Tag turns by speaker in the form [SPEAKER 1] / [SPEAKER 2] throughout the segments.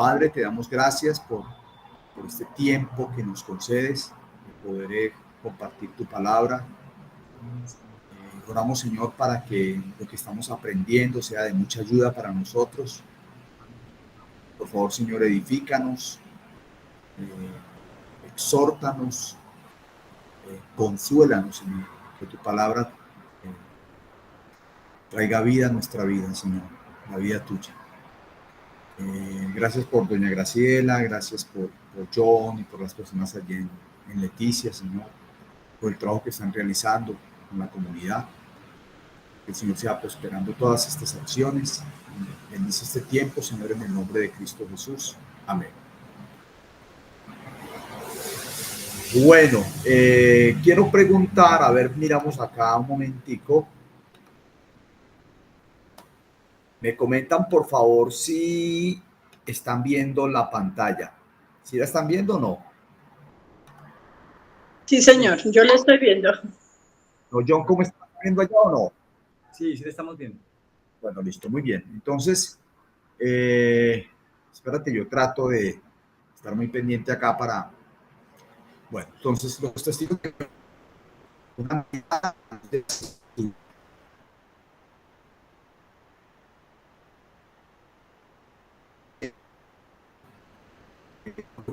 [SPEAKER 1] Padre, te damos gracias por este tiempo que nos concedes de poder compartir tu palabra. Oramos, Señor, para que lo que estamos aprendiendo sea de mucha ayuda para nosotros. Por favor, Señor, edifícanos, exhórtanos, consuélanos, Señor, que tu palabra traiga vida a nuestra vida, Señor, la vida tuya. Gracias por doña Graciela, gracias por John y por las personas allí en Leticia, Señor, por el trabajo que están realizando con la comunidad. Que el Señor sea prosperando todas estas acciones. Bendice este tiempo, Señor, en el nombre de Cristo Jesús. Amén. Bueno, quiero preguntar, a ver, miramos acá un momentico. Me comentan, por favor, si están viendo la pantalla. ¿Sí la están viendo o no?
[SPEAKER 2] Sí, señor, yo lo estoy viendo.
[SPEAKER 1] ¿No, John, cómo están viendo allá o no?
[SPEAKER 3] Sí, sí la estamos viendo.
[SPEAKER 1] Bueno, listo, muy bien. Entonces, espérate, yo trato de estar muy pendiente acá para... Bueno, entonces los testigos de una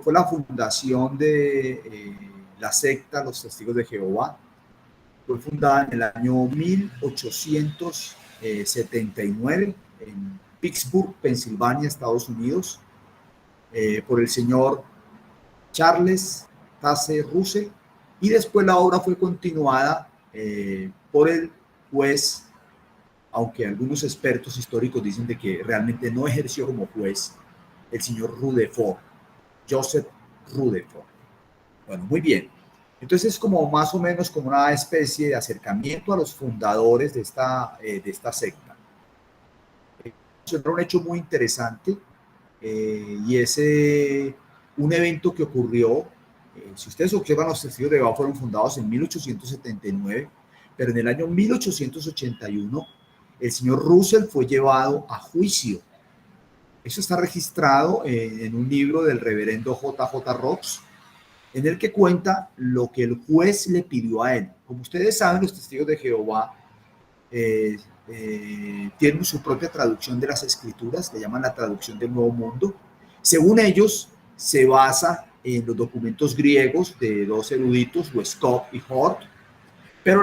[SPEAKER 1] fue la fundación de la secta Los Testigos de Jehová. Fue fundada en el año 1879 en Pittsburgh, Pensilvania, Estados Unidos, por el señor Charles Taze Russell, y después la obra fue continuada por el juez, aunque algunos expertos históricos dicen de que realmente no ejerció como juez, el señor Rutherford, Joseph Rutherford. Bueno, muy bien. Entonces es como más o menos como una especie de acercamiento a los fundadores de esta secta. Era un hecho muy interesante y es un evento que ocurrió. Si ustedes observan, los Testigos de Jehová fueron fundados en 1879, pero en el año 1881 el señor Russell fue llevado a juicio. Eso está registrado en un libro del reverendo J.J. Rox, en el que cuenta lo que el juez le pidió a él. Como ustedes saben, los Testigos de Jehová tienen su propia traducción de las Escrituras, le llaman la traducción del Nuevo Mundo. Según ellos, se basa en los documentos griegos de dos eruditos, Westcott y Hort, pero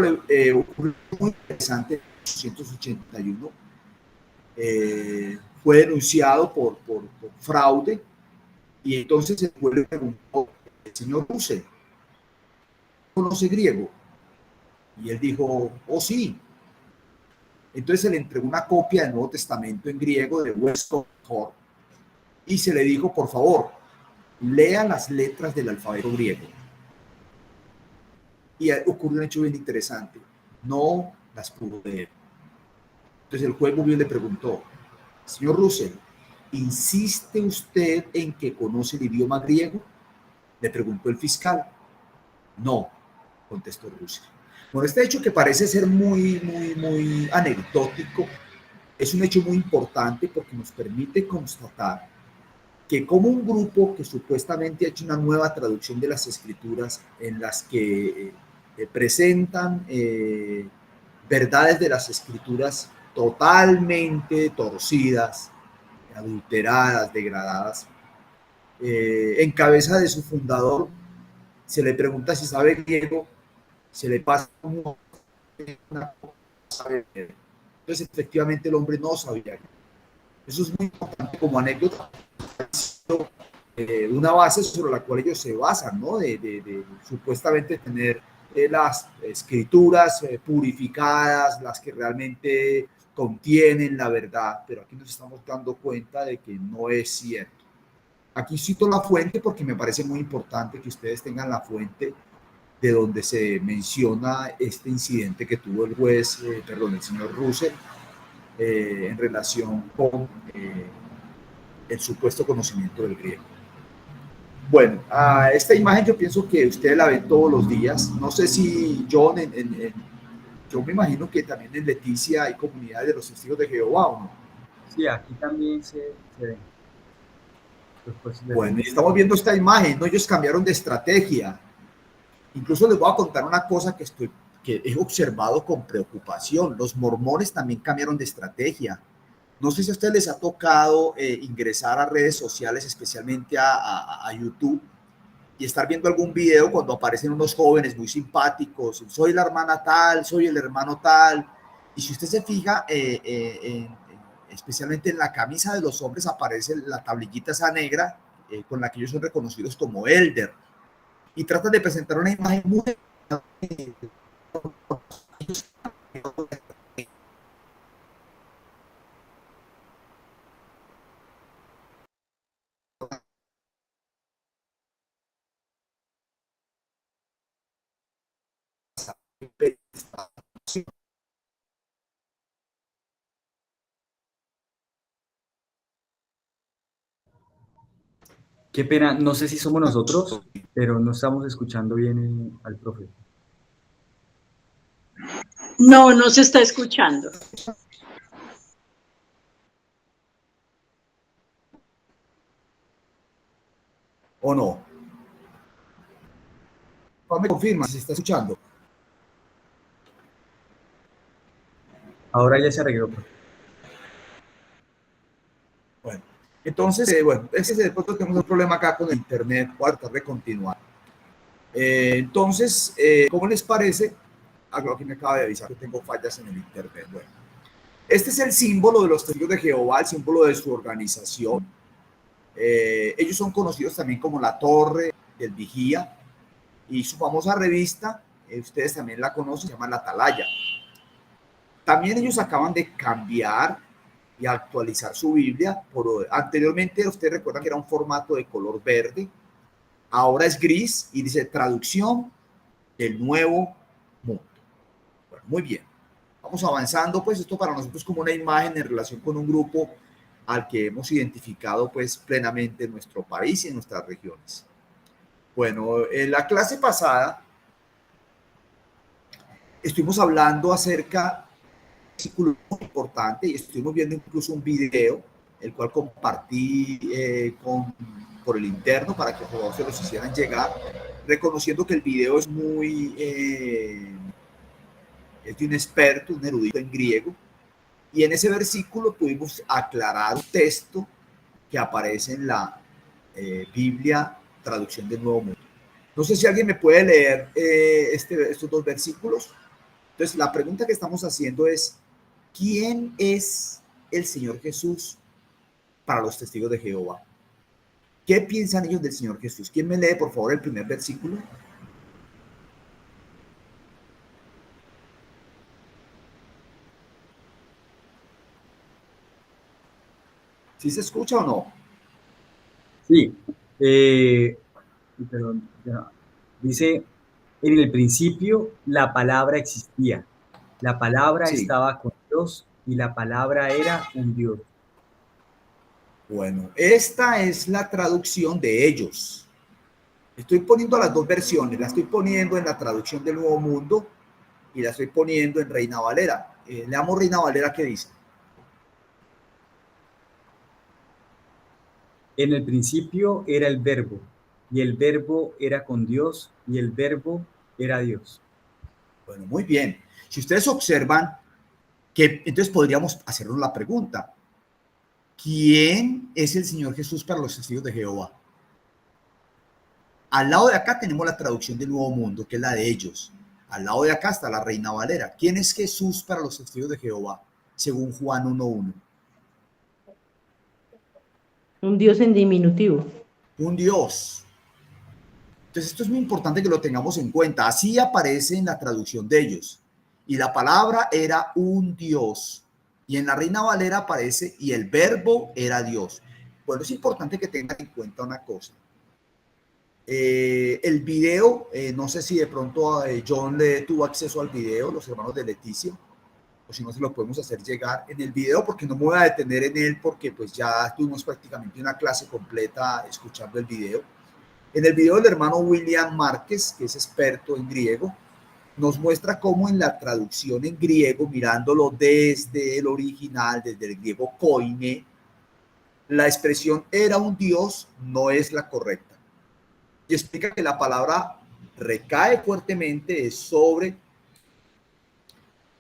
[SPEAKER 1] ocurrió muy interesante en 1881. Fue denunciado por fraude, y entonces el juez le preguntó: el señor Russell, ¿conoce griego? Y él dijo: oh, sí. Entonces se le entregó una copia del Nuevo Testamento en griego de Westcott y se le dijo: por favor, lea las letras del alfabeto griego. Y ocurrió un hecho bien interesante: no las pudo leer. Entonces el juez muy bien le preguntó: señor Russell, ¿insiste usted en que conoce el idioma griego? Le preguntó el fiscal. No, contestó Russell. Bueno, este hecho, que parece ser muy anecdótico, es un hecho muy importante porque nos permite constatar que como un grupo que supuestamente ha hecho una nueva traducción de las Escrituras en las que presentan verdades de las Escrituras totalmente torcidas, adulteradas, degradadas, en cabeza de su fundador, se le pregunta si sabe griego, se le pasa una... Entonces, efectivamente, el hombre no sabía. Eso es muy importante como anécdota, una base sobre la cual ellos se basan, ¿no? De supuestamente tener las escrituras purificadas, las que realmente contienen la verdad, pero aquí nos estamos dando cuenta de que no es cierto. Aquí cito la fuente porque me parece muy importante que ustedes tengan la fuente de donde se menciona este incidente que tuvo el juez, el señor Russell, en relación con el supuesto conocimiento del griego. Bueno, esta imagen yo pienso que ustedes la ven todos los días. No sé si John, yo me imagino que también en Leticia hay comunidades de los Testigos de Jehová, ¿o no?
[SPEAKER 3] Sí, aquí también se ven.
[SPEAKER 1] Bueno, y estamos viendo esta imagen, ¿no? Ellos cambiaron de estrategia. Incluso les voy a contar una cosa que he observado con preocupación. Los mormones también cambiaron de estrategia. No sé si a ustedes les ha tocado ingresar a redes sociales, especialmente a YouTube, y estar viendo algún video cuando aparecen unos jóvenes muy simpáticos. Soy la hermana tal, soy el hermano tal. Y si usted se fija, especialmente en la camisa de los hombres aparece la tablillita esa negra con la que ellos son reconocidos como elder. Y tratan de presentar una imagen muy
[SPEAKER 3] Qué pena, no sé si somos nosotros, pero no estamos escuchando bien al profe.
[SPEAKER 2] No, no se está escuchando.
[SPEAKER 1] ¿O no? Me confirma si se está escuchando.
[SPEAKER 3] Ahora ya se arregló, profe.
[SPEAKER 1] Bueno, entonces, bueno, ese es de pronto tenemos un problema acá con el internet. Voy a tratar de continuar. Entonces, ¿cómo les parece? Aquí me acaba de avisar que tengo fallas en el internet. Bueno, este es el símbolo de los testigos de Jehová, el símbolo de su organización. Ellos son conocidos también como la Torre del Vigía, y su famosa revista, ustedes también la conocen, se llama La Atalaya. También ellos acaban de cambiar y actualizar su Biblia. Anteriormente, ustedes recuerdan que era un formato de color verde, ahora es gris y dice traducción del Nuevo Mundo. Bueno, muy bien. Vamos avanzando, pues esto para nosotros es como una imagen en relación con un grupo al que hemos identificado pues plenamente en nuestro país y en nuestras regiones. Bueno, en la clase pasada estuvimos hablando acerca de un versículo muy importante y estuvimos viendo incluso un video, el cual compartí por el interno para que todos se los hicieran llegar, reconociendo que el video es muy... es de un experto, un erudito en griego, y en ese versículo pudimos aclarar un texto que aparece en la Biblia, traducción del Nuevo Mundo. No sé si alguien me puede leer estos dos versículos. Entonces, la pregunta que estamos haciendo es, ¿quién es el Señor Jesús para los testigos de Jehová? ¿Qué piensan ellos del Señor Jesús? ¿Quién me lee, por favor, el primer versículo? ¿Sí se escucha o no?
[SPEAKER 3] Sí. Perdón, ya. Dice, en el principio la palabra existía. La palabra
[SPEAKER 1] Sí.
[SPEAKER 3] estaba con Dios y la palabra era un Dios.
[SPEAKER 1] Bueno, esta es la traducción de ellos. Estoy poniendo las dos versiones. La estoy poniendo en la traducción del Nuevo Mundo y la estoy poniendo en Reina Valera. Leamos Reina Valera, ¿qué dice?
[SPEAKER 3] En el principio era el verbo, y el verbo era con Dios, y el verbo era Dios.
[SPEAKER 1] Bueno, muy bien. Si ustedes observan, que entonces podríamos hacernos la pregunta, ¿quién es el Señor Jesús para los testigos de Jehová? Al lado de acá tenemos la traducción del Nuevo Mundo, que es la de ellos. Al lado de acá está la Reina Valera. ¿Quién es Jesús para los testigos de Jehová? Según Juan 1:1.
[SPEAKER 4] Un Dios en diminutivo.
[SPEAKER 1] Un Dios. Entonces esto es muy importante que lo tengamos en cuenta. Así aparece en la traducción de ellos. Y la palabra era un Dios. Y en la Reina Valera aparece y el verbo era Dios. Bueno, es importante que tengan en cuenta una cosa. El video, no sé si de pronto John le tuvo acceso al video, los hermanos de Leticia, o si no se lo podemos hacer llegar en el video, porque no me voy a detener en él, porque pues ya tuvimos prácticamente una clase completa escuchando el video. En el video del hermano William Márquez, que es experto en griego, nos muestra cómo en la traducción en griego, mirándolo desde el original, desde el griego koine, la expresión era un Dios no es la correcta. Y explica que la palabra recae fuertemente sobre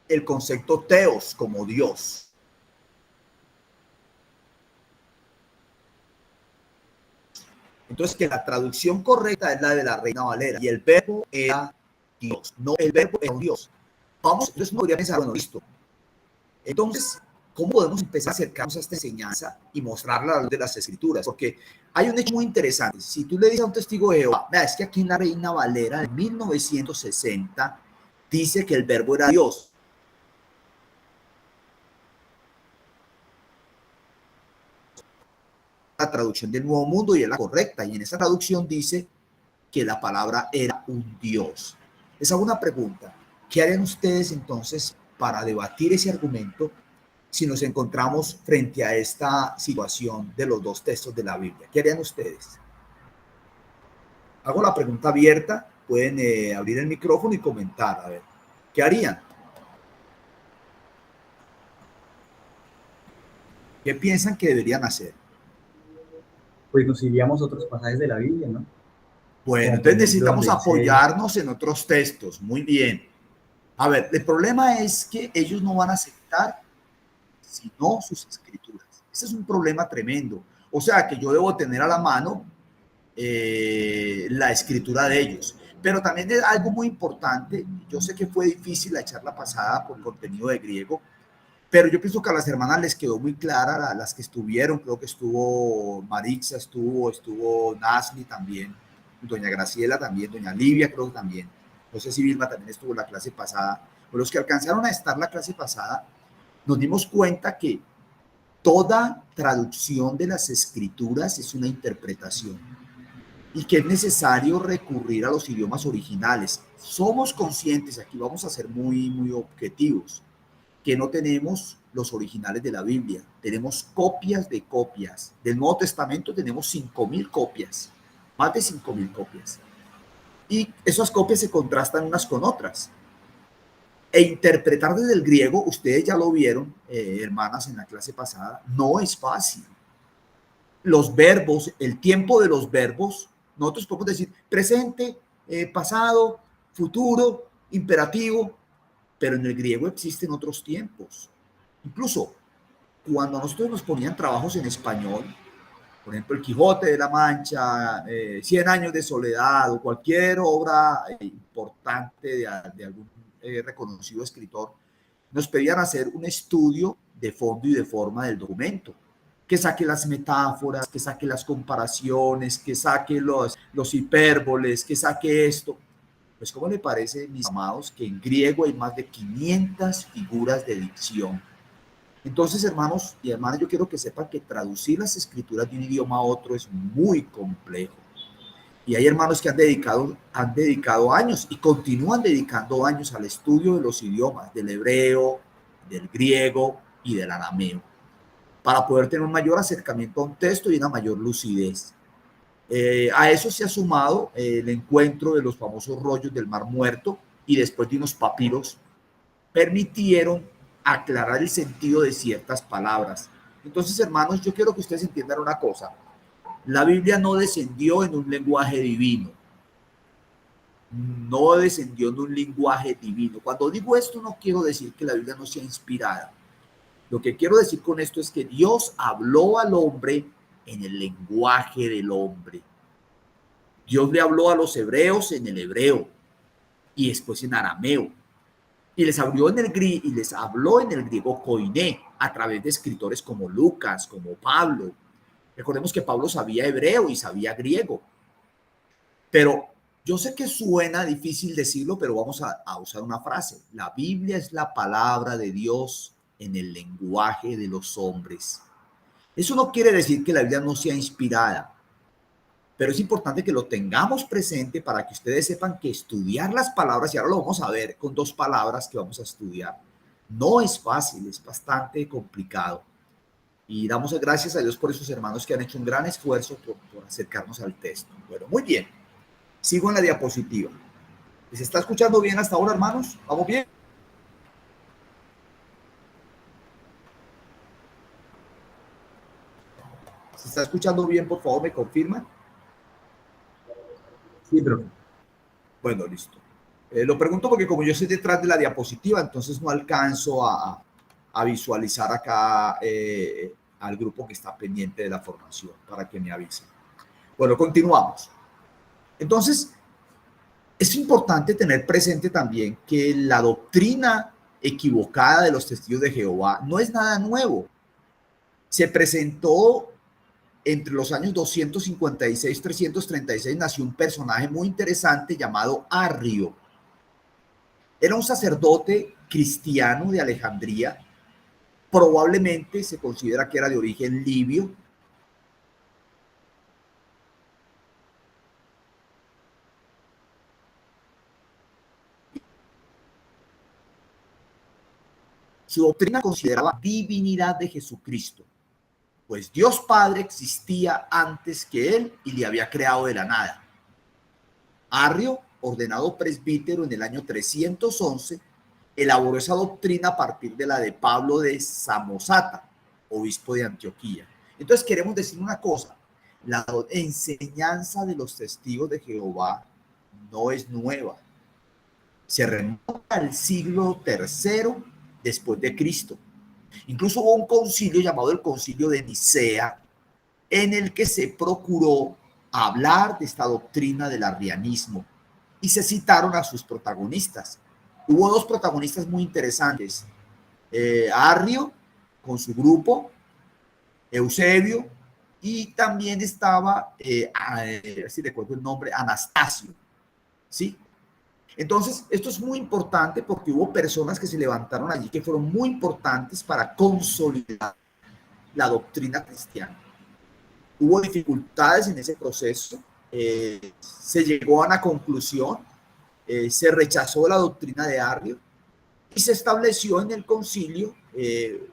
[SPEAKER 1] el concepto teos como Dios. Entonces, que la traducción correcta es la de la Reina Valera y el verbo era Dios, no el verbo era un Dios. Vamos, entonces uno podría pensar, bueno, listo. Entonces, ¿cómo podemos empezar a acercarnos a esta enseñanza y mostrarla a la luz de las Escrituras? Porque hay un hecho muy interesante. Si tú le dices a un testigo de Jehová, vea, es que aquí en la Reina Valera de 1960 dice que el verbo era Dios. La traducción del Nuevo Mundo y es la correcta. Y en esa traducción dice que la palabra era un Dios. Les hago una pregunta. ¿Qué harían ustedes entonces para debatir ese argumento si nos encontramos frente a esta situación de los dos textos de la Biblia? ¿Qué harían ustedes? Hago la pregunta abierta. Pueden abrir el micrófono y comentar. A ver, ¿qué harían? ¿Qué piensan que deberían hacer?
[SPEAKER 3] Pues nos iríamos a otros pasajes de la Biblia, ¿no?
[SPEAKER 1] Bueno,
[SPEAKER 3] Como por
[SPEAKER 1] entonces
[SPEAKER 3] ejemplo
[SPEAKER 1] necesitamos
[SPEAKER 3] donde dice,
[SPEAKER 1] apoyarnos en otros textos. Muy bien. A ver, el problema es que ellos no van a aceptar sino sus escrituras. Ese es un problema tremendo. O sea, que yo debo tener a la mano la escritura de ellos. Pero también es algo muy importante. Yo sé que fue difícil la charla pasada por contenido de griego, pero yo pienso que a las hermanas les quedó muy clara, las que estuvieron, creo que estuvo Maritza, estuvo Nasli también, doña Graciela también, doña Livia creo que también, no sé si Vilma también estuvo en la clase pasada, pero los que alcanzaron a estar la clase pasada, nos dimos cuenta que toda traducción de las escrituras es una interpretación y que es necesario recurrir a los idiomas originales. Somos conscientes, aquí vamos a ser muy objetivos, que no tenemos los originales de la Biblia, tenemos copias de copias. Del Nuevo Testamento tenemos 5,000 copias, más de 5,000 copias. Y esas copias se contrastan unas con otras. E interpretar desde el griego, ustedes ya lo vieron, hermanas, en la clase pasada, no es fácil. Los verbos, el tiempo de los verbos, nosotros podemos decir presente, pasado, futuro, imperativo, pero en el griego existen otros tiempos. Incluso cuando a nosotros nos ponían trabajos en español, por ejemplo, El Quijote de la Mancha, 100 años de soledad o cualquier obra importante de algún reconocido escritor, nos pedían hacer un estudio de fondo y de forma del documento, que saque las metáforas, que saque las comparaciones, que saque los hipérboles, que saque esto. Pues, ¿cómo le parece, mis amados, que en griego hay más de 500 figuras de dicción? Entonces, hermanos y hermanas, yo quiero que sepan que traducir las escrituras de un idioma a otro es muy complejo. Y hay hermanos que han dedicado años y continúan dedicando años al estudio de los idiomas, del hebreo, del griego y del arameo, para poder tener un mayor acercamiento a un texto y una mayor lucidez. A eso se ha sumado el encuentro de los famosos rollos del Mar Muerto y después de unos papiros permitieron aclarar el sentido de ciertas palabras. Entonces, hermanos, yo quiero que ustedes entiendan una cosa. La Biblia no descendió en un lenguaje divino. No descendió en un lenguaje divino. Cuando digo esto, no quiero decir que la Biblia no sea inspirada. Lo que quiero decir con esto es que Dios habló al hombre en el lenguaje del hombre. Dios le habló a los hebreos en el hebreo y después en arameo. Y les habló en el griego koiné a través de escritores como Lucas, como Pablo. Recordemos que Pablo sabía hebreo y sabía griego. Pero yo sé que suena difícil decirlo, pero vamos a usar una frase. La Biblia es la palabra de Dios en el lenguaje de los hombres. Eso no quiere decir que la Biblia no sea inspirada, pero es importante que lo tengamos presente para que ustedes sepan que estudiar las palabras, y ahora lo vamos a ver con 2 palabras que vamos a estudiar, no es fácil, es bastante complicado. Y damos gracias a Dios por esos hermanos que han hecho un gran esfuerzo por acercarnos al texto. Bueno, muy bien. Sigo en la diapositiva. ¿Se está escuchando bien hasta ahora, hermanos? ¿Vamos bien? está escuchando bien? Por favor, me confirman.
[SPEAKER 3] Sí, profe.
[SPEAKER 1] Bueno, listo. Lo pregunto porque como yo estoy detrás de la diapositiva, entonces no alcanzo a visualizar acá al grupo que está pendiente de la formación para que me avisen. Bueno, continuamos. Entonces, es importante tener presente también que la doctrina equivocada de los testigos de Jehová no es nada nuevo. Se presentó entre los años 256 y 336, nació un personaje muy interesante llamado Arrio. Era un sacerdote cristiano de Alejandría, probablemente se considera que era de origen libio. Su doctrina consideraba divinidad de Jesucristo, pues Dios Padre existía antes que él y le había creado de la nada. Arrio, ordenado presbítero en el año 311, elaboró esa doctrina a partir de la de Pablo de Samosata, obispo de Antioquía. Entonces queremos decir una cosa, la enseñanza de los testigos de Jehová no es nueva. Se remonta al siglo III después de Cristo. Incluso hubo un concilio llamado el Concilio de Nicea, en el que se procuró hablar de esta doctrina del arrianismo y se citaron a sus protagonistas. Hubo dos protagonistas muy interesantes, Arrio con su grupo, Eusebio, y también estaba, si recuerdo el nombre, Anastasio, ¿sí? Entonces, esto es muy importante porque hubo personas que se levantaron allí que fueron muy importantes para consolidar la doctrina cristiana. Hubo dificultades en ese proceso, se llegó a una conclusión, se rechazó la doctrina de Arrio y se estableció en el concilio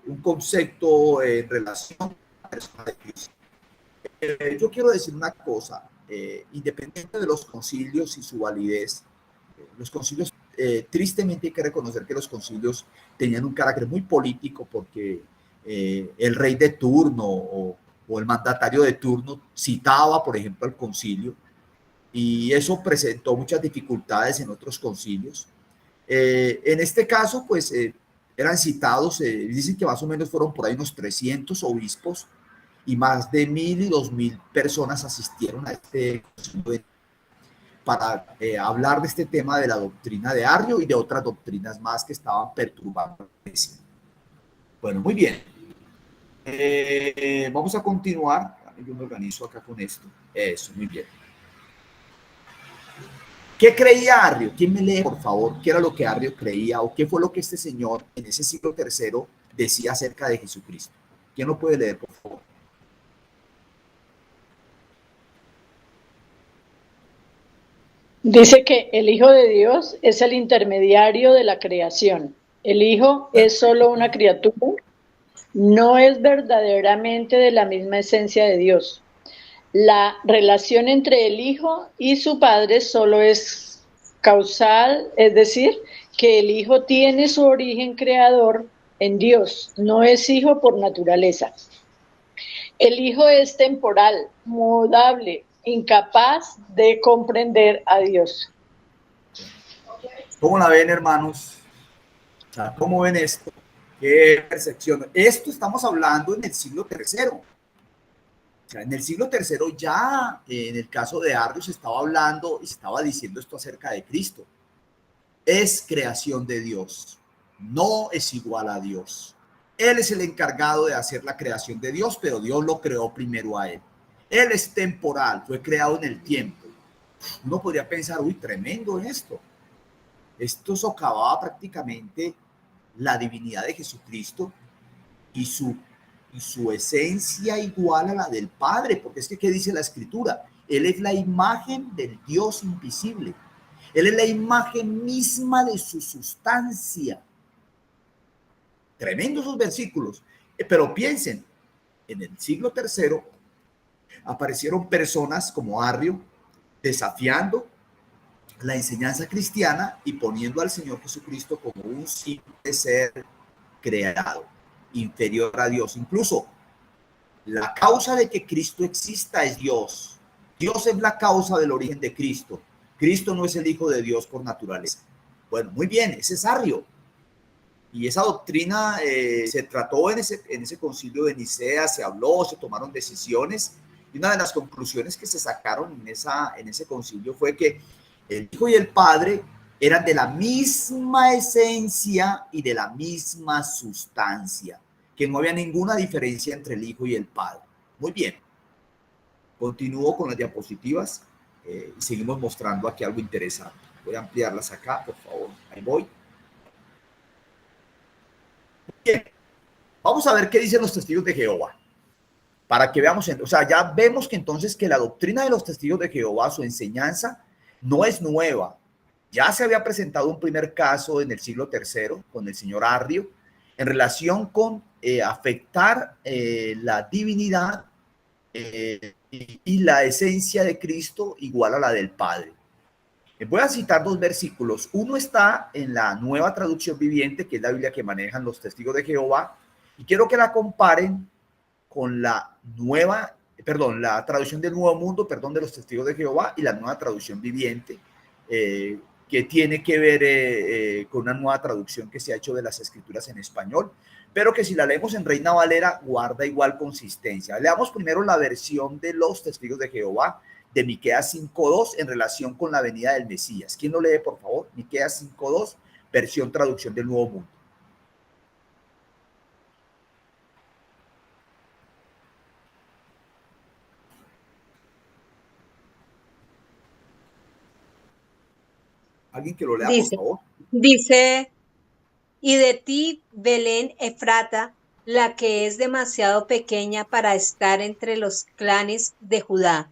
[SPEAKER 1] un concepto en relación a la persona de Cristo. Yo quiero decir una cosa, independiente de los concilios y su validez, los concilios, tristemente hay que reconocer que los concilios tenían un carácter muy político porque el rey de turno o el mandatario de turno citaba, por ejemplo, al concilio, y eso presentó muchas dificultades en otros concilios. En este caso, pues, eran citados, dicen que más o menos fueron por ahí unos 300 obispos y más de 1.000 y 2.000 personas asistieron a este concilio para hablar de este tema de la doctrina de Arrio y de otras doctrinas más que estaban perturbando la iglesia. Bueno, muy bien. Vamos a continuar. Yo me organizo acá con esto. Eso, muy bien. ¿Qué creía Arrio? ¿Quién me lee, por favor? ¿Qué era lo que Arrio creía o qué fue lo que este señor en ese siglo III decía acerca de Jesucristo? ¿Quién lo puede leer, por favor?
[SPEAKER 2] Dice que el Hijo de Dios es el intermediario de la creación. El Hijo es solo una criatura, no es verdaderamente de la misma esencia de Dios. La relación entre el Hijo y su Padre solo es causal, es decir, que el Hijo tiene su origen creador en Dios, no es Hijo por naturaleza. El Hijo es temporal, mudable, incapaz de comprender a Dios.
[SPEAKER 1] ¿Cómo la ven, hermanos? ¿Cómo ven esto? ¿Qué percepción? Esto estamos hablando en el siglo III. O sea, en el siglo III ya, en el caso de Arrio, se estaba hablando y se estaba diciendo esto acerca de Cristo. Es creación de Dios, no es igual a Dios. Él es el encargado de hacer la creación de Dios, pero Dios lo creó primero a él. Él es temporal, fue creado en el tiempo. Uno podría pensar, uy, tremendo esto. Esto socavaba prácticamente la divinidad de Jesucristo y su esencia igual a la del Padre, porque es que, ¿qué dice la Escritura? Él es la imagen del Dios invisible. Él es la imagen misma de su sustancia. Tremendos esos versículos. Pero piensen, en el siglo III aparecieron personas como Arrio desafiando la enseñanza cristiana y poniendo al Señor Jesucristo como un simple ser creado, inferior a Dios. Incluso La causa de que Cristo exista es Dios. Dios es la causa del origen de Cristo. Cristo no es el Hijo de Dios por naturaleza. Bueno, muy bien, ese es arrio. Y esa doctrina se trató en ese concilio de Nicea, se habló, se tomaron decisiones. Y una de las conclusiones que se sacaron en ese concilio fue que el Hijo y el Padre eran de la misma esencia y de la misma sustancia, que no había ninguna diferencia entre el Hijo y el Padre. Muy bien. Continúo con las diapositivas y seguimos mostrando aquí algo interesante. Voy a ampliarlas acá, por favor. Ahí voy. Bien. Vamos a ver qué dicen los testigos de Jehová. Para que veamos, o sea, ya vemos que entonces que la doctrina de los testigos de Jehová, su enseñanza, no es nueva. Ya se había presentado un primer caso en el siglo III con el señor Arrio en relación con afectar la divinidad y la esencia de Cristo igual a la del Padre. Voy a citar dos versículos. Uno está en la Nueva Traducción Viviente, que es la Biblia que manejan los testigos de Jehová, y quiero que la comparen con la traducción del Nuevo Mundo, de los testigos de Jehová, y la Nueva Traducción Viviente, que tiene que ver con una nueva traducción que se ha hecho de las Escrituras en español, pero que si la leemos en Reina Valera guarda igual consistencia. Leamos primero la versión de los testigos de Jehová de Miqueas 5.2 en relación con la venida del Mesías. ¿Quién lo lee, por favor? Miqueas 5.2, versión traducción del Nuevo Mundo. Alguien que lo lea, por favor.
[SPEAKER 5] Dice, y de ti, Belén Efrata, la que es demasiado pequeña para estar entre los clanes de Judá.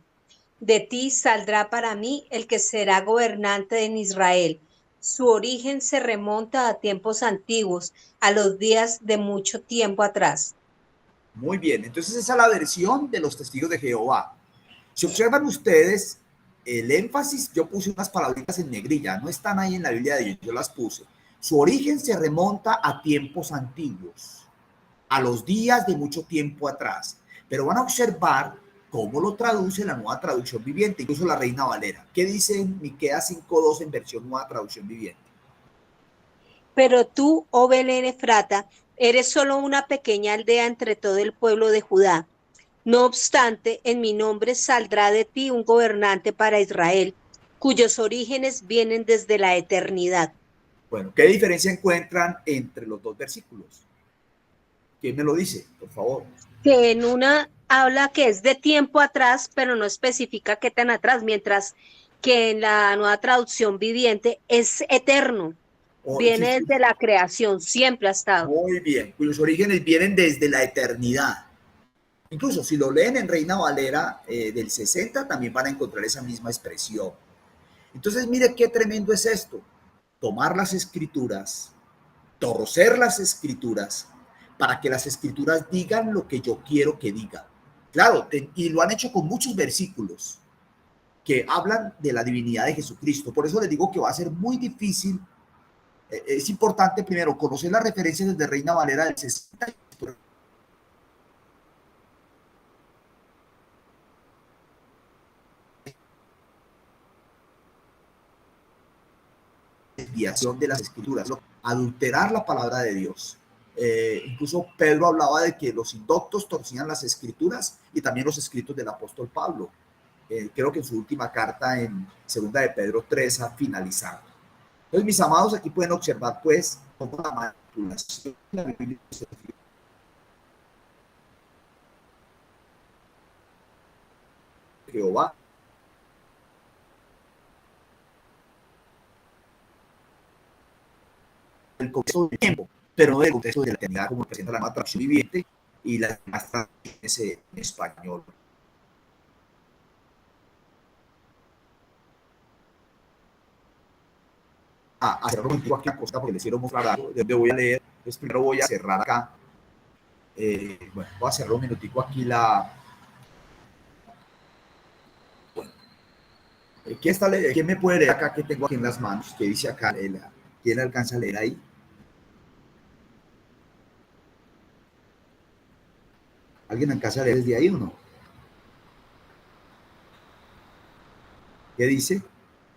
[SPEAKER 5] De ti saldrá para mí el que será gobernante en Israel. Su origen se remonta a tiempos antiguos, a los días de mucho tiempo atrás.
[SPEAKER 1] Muy bien, entonces esa es la versión de los testigos de Jehová. Si observan ustedes, el énfasis, yo puse unas palabritas en negrilla, no están ahí en la Biblia de ellos, yo las puse. Su origen se remonta a tiempos antiguos, a los días de mucho tiempo atrás. Pero van a observar cómo lo traduce la Nueva Traducción Viviente, incluso la Reina Valera. ¿Qué dice Miqueas 5.2 en versión Nueva Traducción Viviente?
[SPEAKER 5] Pero tú, oh Belén Efrata, eres solo una pequeña aldea entre todo el pueblo de Judá. No obstante, en mi nombre saldrá de ti un gobernante para Israel, cuyos orígenes vienen desde la eternidad.
[SPEAKER 1] Bueno, ¿qué diferencia encuentran entre los dos versículos? ¿Quién me lo dice, por favor?
[SPEAKER 5] Que en una habla que es de tiempo atrás, pero no especifica qué tan atrás, mientras que en la Nueva Traducción Viviente es eterno. Viene desde la creación, siempre ha estado.
[SPEAKER 1] Muy bien, cuyos orígenes vienen desde la eternidad. Incluso si lo leen en Reina Valera del 60, también van a encontrar esa misma expresión. Entonces, mire qué tremendo es esto. Tomar las escrituras, torcer las escrituras, para que las escrituras digan lo que yo quiero que digan. Claro, y lo han hecho con muchos versículos que hablan de la divinidad de Jesucristo. Por eso les digo que va a ser muy difícil. Es importante primero conocer las referencias de Reina Valera del 60. Desviación de las escrituras, adulterar la palabra de Dios. Incluso Pedro hablaba de que los indoctos torcían las escrituras y también los escritos del apóstol Pablo. Creo que en su última carta en segunda de Pedro 3 ha finalizado. Entonces, mis amados, aquí pueden observar pues cómo la manipulación de la Biblia de Jehová el contexto del tiempo, pero no del contexto de la eternidad, como presenta la Nueva Traducción Viviente y las demás traducciones en español. A cerrar un momento aquí una cosa porque les quiero mostrar algo. Yo voy a leer, entonces primero voy a cerrar acá. Bueno, voy a cerrar un minutico aquí la... Bueno, ¿quién me puede leer acá que tengo aquí en las manos? ¿Qué dice acá? ¿Quién alcanza a leer ahí? ¿Alguien en casa lee desde ahí o no? ¿Qué dice?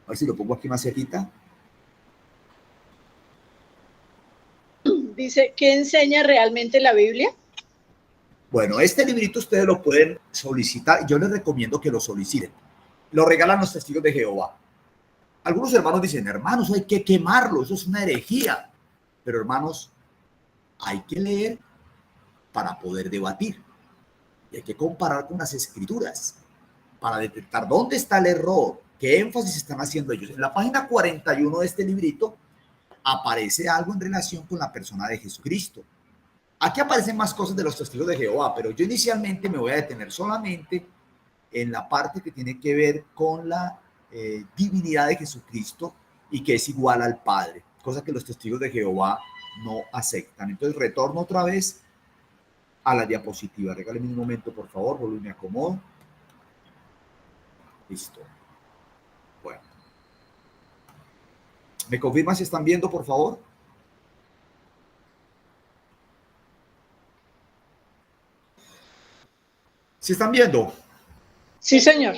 [SPEAKER 1] A ver si lo pongo aquí más cerquita.
[SPEAKER 2] Dice, ¿qué enseña realmente la Biblia?
[SPEAKER 1] Bueno, este librito ustedes lo pueden solicitar. Yo les recomiendo que lo soliciten. Lo regalan los testigos de Jehová. Algunos hermanos dicen, hermanos, hay que quemarlo, eso es una herejía. Pero hermanos, hay que leer para poder debatir. Y hay que comparar con las escrituras para detectar dónde está el error, qué énfasis están haciendo ellos. En la página 41 de este librito aparece algo en relación con la persona de Jesucristo. Aquí aparecen más cosas de los testigos de Jehová, pero yo inicialmente me voy a detener solamente en la parte que tiene que ver con la divinidad de Jesucristo y que es igual al Padre, cosa que los testigos de Jehová no aceptan. Entonces retorno otra vez a la diapositiva. Regáleme un momento, por favor, vuelvo y me acomodo. Listo. Bueno. ¿Me confirman si están viendo, por favor? ¿Sí están viendo?
[SPEAKER 2] Sí, señor.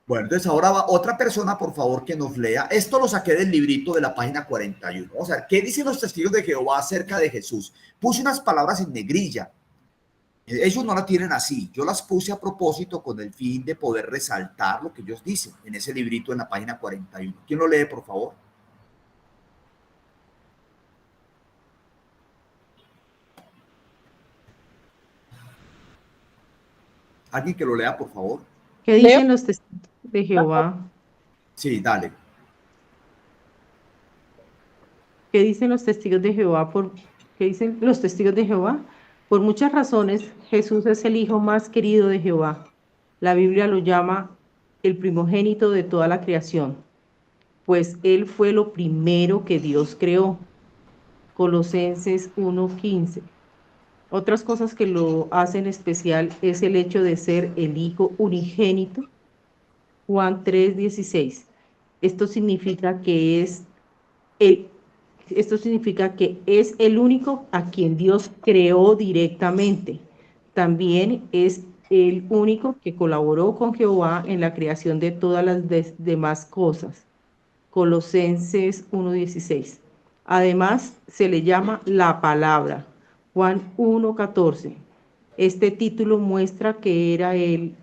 [SPEAKER 1] Bueno, entonces ahora va otra persona, por favor, que nos lea. Esto lo saqué del librito de la página 41. O sea, ¿qué dicen los testigos de Jehová acerca de Jesús? Puse unas palabras en negrilla. Ellos no la tienen así. Yo las puse a propósito con el fin de poder resaltar lo que ellos dicen en ese librito en la página 41. ¿Quién lo lee, por favor? Alguien que lo lea, por favor.
[SPEAKER 4] ¿Qué dicen los testigos de Jehová?
[SPEAKER 1] Sí, dale.
[SPEAKER 4] ¿Qué dicen los testigos de Jehová? ¿Qué dicen los testigos de Jehová? Por muchas razones, Jesús es el hijo más querido de Jehová. La Biblia lo llama el primogénito de toda la creación, pues él fue lo primero que Dios creó. Colosenses 1:15. Otras cosas que lo hacen especial es el hecho de ser el hijo unigénito. Juan 3:16. Esto significa que esto significa que es el único a quien Dios creó directamente. También es el único que colaboró con Jehová en la creación de todas las demás cosas. Colosenses 1:16. Además, se le llama la palabra. Juan 1:14. Este título muestra que era el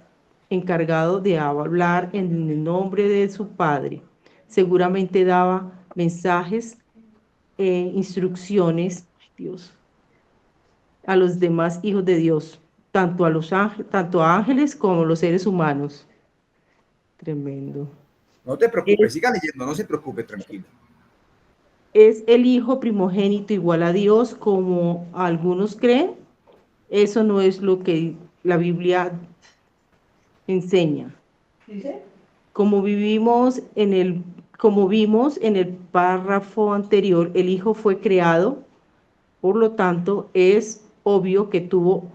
[SPEAKER 4] encargado de hablar en el nombre de su Padre. Seguramente daba mensajes instrucciones, Dios, a los demás hijos de Dios, tanto a ángeles como a los seres humanos. Tremendo.
[SPEAKER 1] No te preocupes, siga leyendo, no se preocupe, tranquilo.
[SPEAKER 4] ¿Es el hijo primogénito igual a Dios como algunos creen? Eso no es lo que la Biblia enseña. Como vimos en el párrafo anterior, el hijo fue creado. Por lo tanto, es obvio que tuvo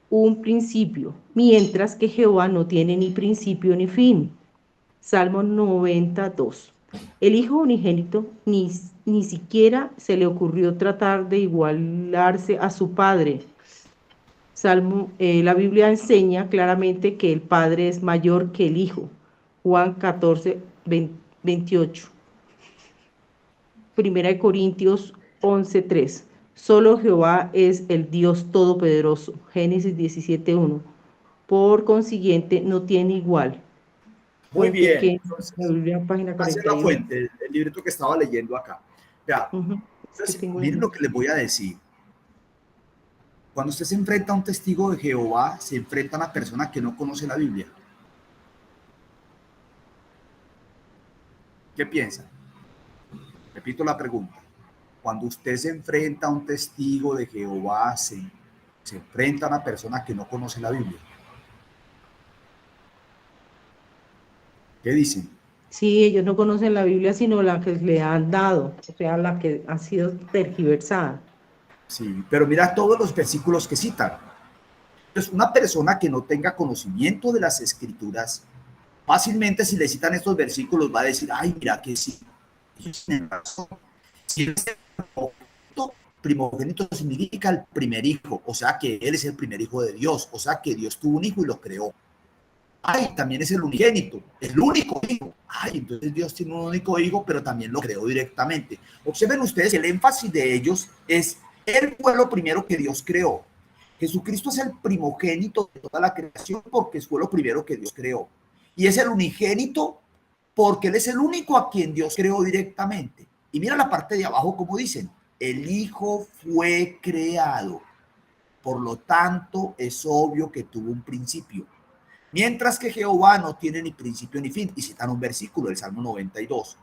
[SPEAKER 4] un principio, mientras que Jehová no tiene ni principio ni fin. Salmo 92. El hijo unigénito ni siquiera se le ocurrió tratar de igualarse a su padre. La Biblia enseña claramente que el padre es mayor que el hijo. Juan 14:28. Primera de Corintios 11:3. Solo Jehová es el Dios todopoderoso. Génesis 17:1. Por consiguiente, no tiene igual.
[SPEAKER 1] Muy bien.
[SPEAKER 4] Que
[SPEAKER 1] Entonces,
[SPEAKER 4] la Biblia, página
[SPEAKER 1] esa es la
[SPEAKER 4] 41.
[SPEAKER 1] fuente, el libreto que estaba leyendo acá. Ya, entonces, miren lo que les voy a decir. Cuando usted se enfrenta a un testigo de Jehová, se enfrenta a una persona que no conoce la Biblia. ¿Qué piensa? Repito la pregunta. Cuando usted se enfrenta a un testigo de Jehová, se enfrenta a una persona que no conoce la Biblia. ¿Qué dicen?
[SPEAKER 4] Sí, ellos no conocen la Biblia, sino la que le han dado, o sea, la que ha sido tergiversada.
[SPEAKER 1] Sí, pero mira todos los versículos que citan. Entonces, una persona que no tenga conocimiento de las Escrituras, fácilmente si le citan estos versículos va a decir, ay, mira que sí, ellos tienen razón. Si primogénito significa el primer hijo, o sea que él es el primer hijo de Dios, o sea que Dios tuvo un hijo y lo creó. Ay, también es el unigénito, el único hijo. Ay, entonces Dios tiene un único hijo, pero también lo creó directamente. Observen ustedes, el énfasis de ellos es, él fue lo primero que Dios creó. Jesucristo es el primogénito de toda la creación porque fue lo primero que Dios creó. Y es el unigénito porque él es el único a quien Dios creó directamente. Y mira la parte de abajo como dicen, el hijo fue creado. Por lo tanto, es obvio que tuvo un principio. Mientras que Jehová no tiene ni principio ni fin. Y citan un versículo del Salmo 92.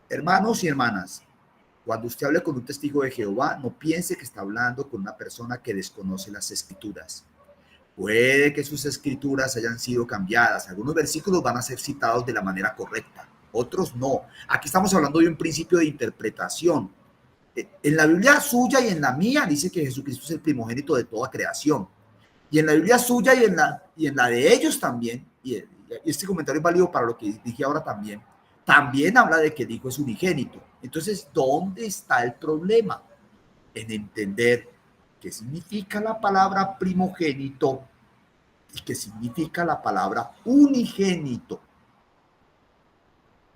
[SPEAKER 1] Hermanos y hermanas, cuando usted hable con un testigo de Jehová, no piense que está hablando con una persona que desconoce las escrituras. Puede que sus escrituras hayan sido cambiadas. Algunos versículos van a ser citados de la manera correcta, otros no. Aquí estamos hablando de un principio de interpretación. En la Biblia suya y en la mía dice que Jesucristo es el primogénito de toda creación. Y en la Biblia suya y en la de ellos también, y este comentario es válido para lo que dije ahora también, también habla de que el Hijo es unigénito. Entonces, ¿dónde está el problema? En entender qué significa la palabra primogénito y qué significa la palabra unigénito.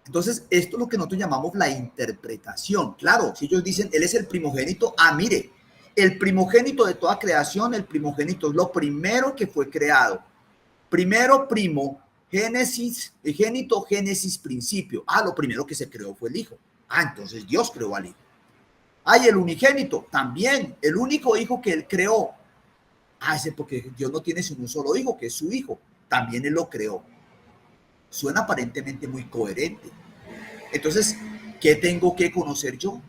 [SPEAKER 1] Entonces, esto es lo que nosotros llamamos la interpretación. Claro, si ellos dicen, él es el primogénito, mire, el primogénito de toda creación, el primogénito es lo primero que fue creado. Primero, primo, Génesis, génito, Génesis, principio. Lo primero que se creó fue el Hijo. Entonces Dios creó al Hijo. Y el unigénito, también, el único hijo que él creó. Ese porque Dios no tiene sino un solo hijo, que es su hijo. También él lo creó. Suena aparentemente muy coherente. Entonces, ¿qué tengo que conocer yo?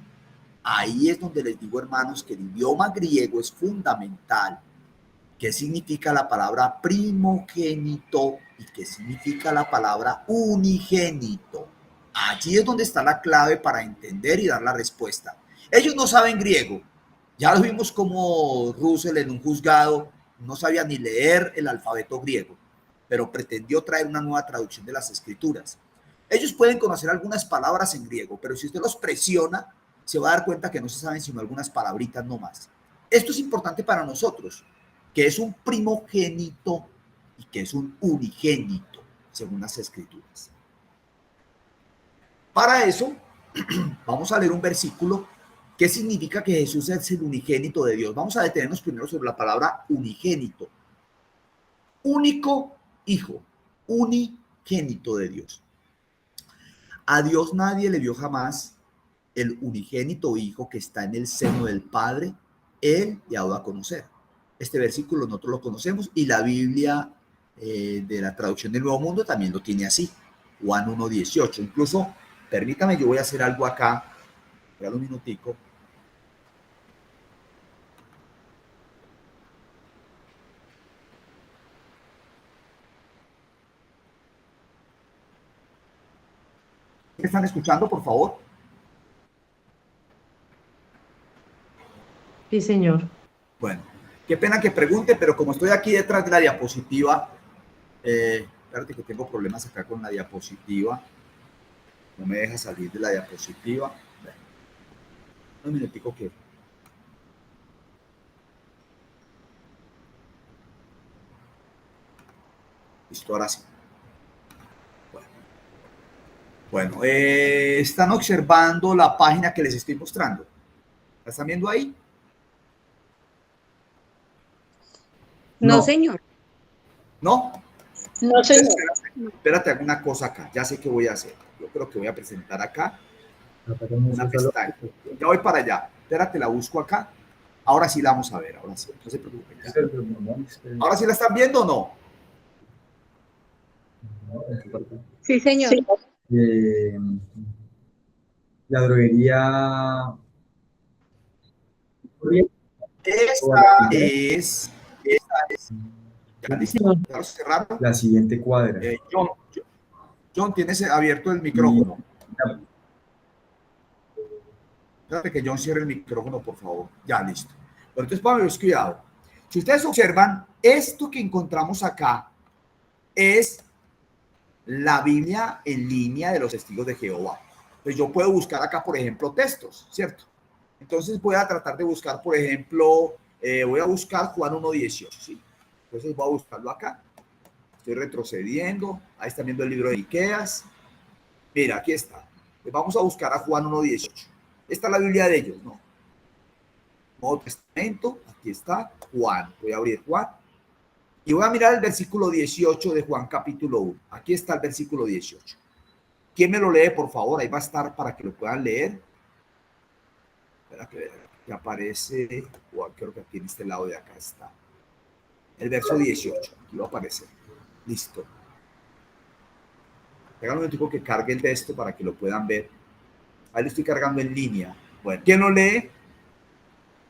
[SPEAKER 1] Ahí es donde les digo, hermanos, que el idioma griego es fundamental. ¿Qué significa la palabra primogénito y qué significa la palabra unigénito? Allí es donde está la clave para entender y dar la respuesta. Ellos no saben griego. Ya lo vimos como Russell en un juzgado no sabía ni leer el alfabeto griego, pero pretendió traer una nueva traducción de las escrituras. Ellos pueden conocer algunas palabras en griego, pero si usted los presiona, se va a dar cuenta que no se saben sino algunas palabritas nomás. Esto es importante para nosotros, que es un primogénito y que es un unigénito, según las escrituras. Para eso, vamos a leer un versículo. ¿Qué significa que Jesús es el unigénito de Dios? Vamos a detenernos primero sobre la palabra unigénito. Único hijo, unigénito de Dios. A Dios nadie le dio jamás el unigénito hijo que está en el seno del Padre. Él le ha dado a conocer. Este versículo nosotros lo conocemos y la Biblia de la traducción del Nuevo Mundo también lo tiene así. Juan 1:18. Incluso, permítame, yo voy a hacer algo acá. Espera un minutico. ¿Me están escuchando, por favor?
[SPEAKER 4] Sí, señor.
[SPEAKER 1] Bueno, qué pena que pregunte, pero como estoy aquí detrás de la diapositiva, espérate que tengo problemas acá con la diapositiva. No me deja salir de la diapositiva. Un minutico que... Listo, ahora sí. Bueno, están observando la página que les estoy mostrando. ¿La están viendo ahí?
[SPEAKER 5] No, señor.
[SPEAKER 1] ¿No?
[SPEAKER 2] No, señor.
[SPEAKER 1] Espérate, hago una cosa acá. Ya sé qué voy a hacer. Yo creo que voy a presentar acá una pestaña. Ya voy para allá. Espérate, la busco acá. Ahora sí la vamos a ver. Ahora sí. No se preocupen. ¿Ahora sí la están viendo o no?
[SPEAKER 5] Sí, señor.
[SPEAKER 2] Sí.
[SPEAKER 3] La droguería.
[SPEAKER 1] Esta es. ¿Ya listo? ¿Ya lo cerraron?
[SPEAKER 3] La siguiente cuadra.
[SPEAKER 1] John, tienes abierto el micrófono. Espérate que John cierre el micrófono, por favor. Ya, listo. Pero entonces, pónganle cuidado. Si ustedes observan, esto que encontramos acá es la Biblia en línea de los testigos de Jehová. Entonces, yo puedo buscar acá, por ejemplo, textos, ¿cierto? Entonces voy a tratar de buscar, por ejemplo, voy a buscar Juan 1:18, ¿sí? Entonces voy a buscarlo acá. Estoy retrocediendo. Ahí están viendo el libro de Miqueas. Mira, aquí está. Pues vamos a buscar a Juan 1:18. Esta es la Biblia de ellos, ¿no? Nuevo Testamento, aquí está Juan. Voy a abrir Juan. Y voy a mirar el versículo 18 de Juan capítulo 1. Aquí está el versículo 18. ¿Quién me lo lee, por favor? Ahí va a estar para que lo puedan leer. Espera que aparece. Juan, creo que aquí en este lado de acá está. El verso 18. Aquí va a aparecer. Listo. Déjame un momento que cargue el texto para que lo puedan ver. Ahí lo estoy cargando en línea. Bueno, ¿quién lo lee?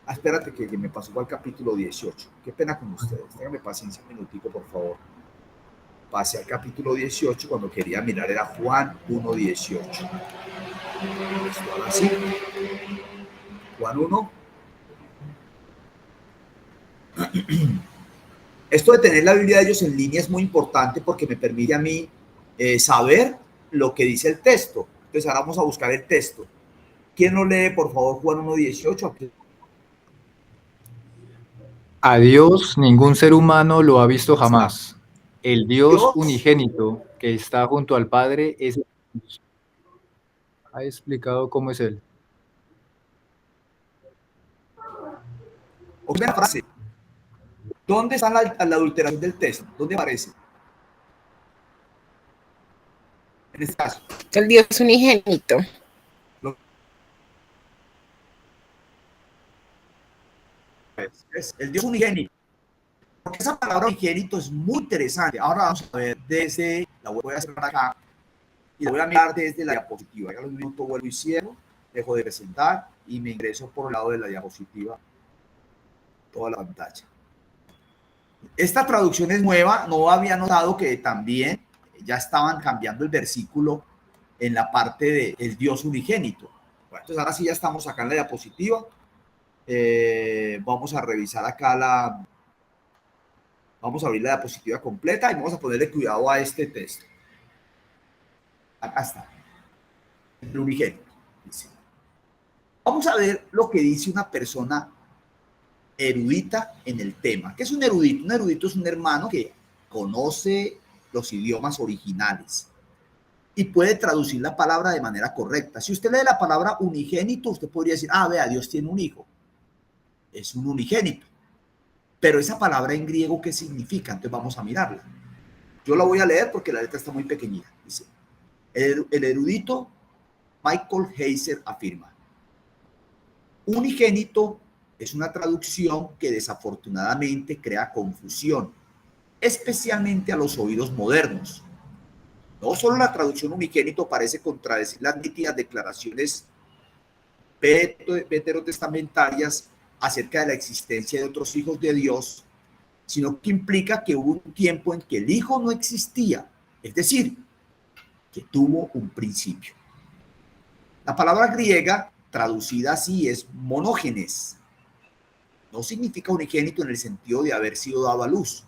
[SPEAKER 1] Ah, espérate que me pasó al capítulo 18. Qué pena con ustedes. Ténganme paciencia un minutico, por favor. Pasé al capítulo 18. Cuando quería mirar era Juan 1:18. Esto ahora sí. Juan 1. Esto de tener la Biblia de ellos en línea es muy importante porque me permite a mí saber lo que dice el texto. Entonces ahora vamos a buscar el texto. ¿Quién lo lee, por favor, Juan 1:18?
[SPEAKER 6] A Dios ningún ser humano lo ha visto jamás. El Dios
[SPEAKER 1] Dios
[SPEAKER 6] unigénito que está junto al Padre es... Ha explicado cómo es Él.
[SPEAKER 1] Una frase. ¿Dónde está la adulteración del texto? ¿Dónde aparece? En este caso.
[SPEAKER 7] El Dios unigénito.
[SPEAKER 1] Es el Dios unigénito. Porque esa palabra unigénito es muy interesante. Ahora vamos a ver desde, la voy a cerrar acá y la voy a mirar desde la diapositiva. Ya los minutos vuelvo y cierro, dejo de presentar y me ingreso por el lado de la diapositiva, toda la pantalla. Esta traducción es nueva, no había notado que también ya estaban cambiando el versículo en la parte de el Dios unigénito. Bueno, entonces ahora sí ya estamos acá en la diapositiva. Vamos a revisar acá vamos a abrir la diapositiva completa y vamos a ponerle cuidado a este texto. Acá está. El unigénito. Vamos a ver lo que dice una persona erudita en el tema. ¿Qué es un erudito? Un erudito es un hermano que conoce los idiomas originales y puede traducir la palabra de manera correcta. Si usted lee la palabra unigénito, usted podría decir, vea, Dios tiene un hijo. Es un unigénito. Pero esa palabra en griego, ¿qué significa? Entonces vamos a mirarla. Yo la voy a leer porque la letra está muy pequeñita. Dice, el erudito Michael Heiser afirma, unigénito es una traducción que desafortunadamente crea confusión, especialmente a los oídos modernos. No solo la traducción unigénito parece contradecir las nítidas declaraciones veterotestamentarias acerca de la existencia de otros hijos de Dios, sino que implica que hubo un tiempo en que el hijo no existía, es decir, que tuvo un principio. La palabra griega traducida así es monógenes. No significa unigénito en el sentido de haber sido dado a luz.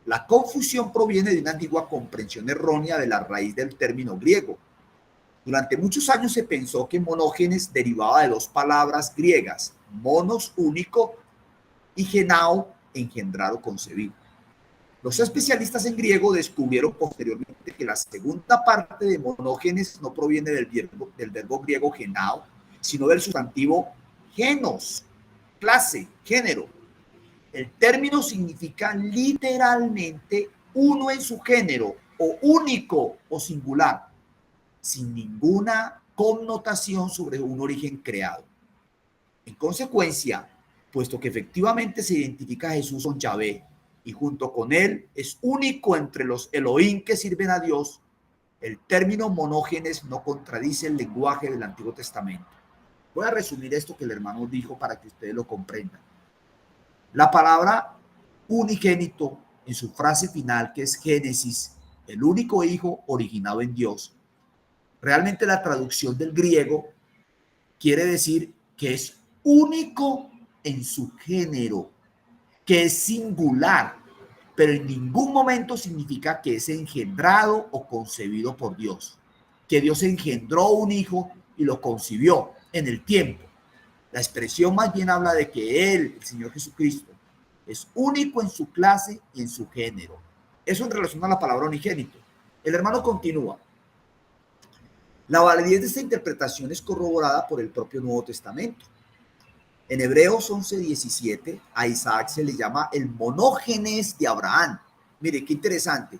[SPEAKER 1] La confusión proviene de una antigua comprensión errónea de la raíz del término griego. Durante muchos años se pensó que monógenes derivaba de dos palabras griegas, monos, único, y genao, engendrar o concebir. Los especialistas en griego descubrieron posteriormente que la segunda parte de monógenes no proviene del verbo griego genao, sino del sustantivo genos, clase, género. El término significa literalmente uno en su género, o único o singular, sin ninguna connotación sobre un origen creado. En consecuencia, puesto que efectivamente se identifica a Jesús con Yahvé y junto con él es único entre los Elohim que sirven a Dios, el término monógenes no contradice el lenguaje del Antiguo Testamento. Voy a resumir esto que el hermano dijo para que ustedes lo comprendan. La palabra unigénito en su frase final, que es Génesis, el único hijo originado en Dios, realmente la traducción del griego quiere decir que es único en su género, que es singular, pero en ningún momento significa que es engendrado o concebido por Dios, que Dios engendró un hijo y lo concibió en el tiempo. La expresión más bien habla de que Él, el Señor Jesucristo, es único en su clase y en su género. Eso en relación a la palabra unigénito. El hermano continúa. La validez de esta interpretación es corroborada por el propio Nuevo Testamento. En Hebreos 11:17 a Isaac se le llama el monógenes de Abraham. Mire, qué interesante.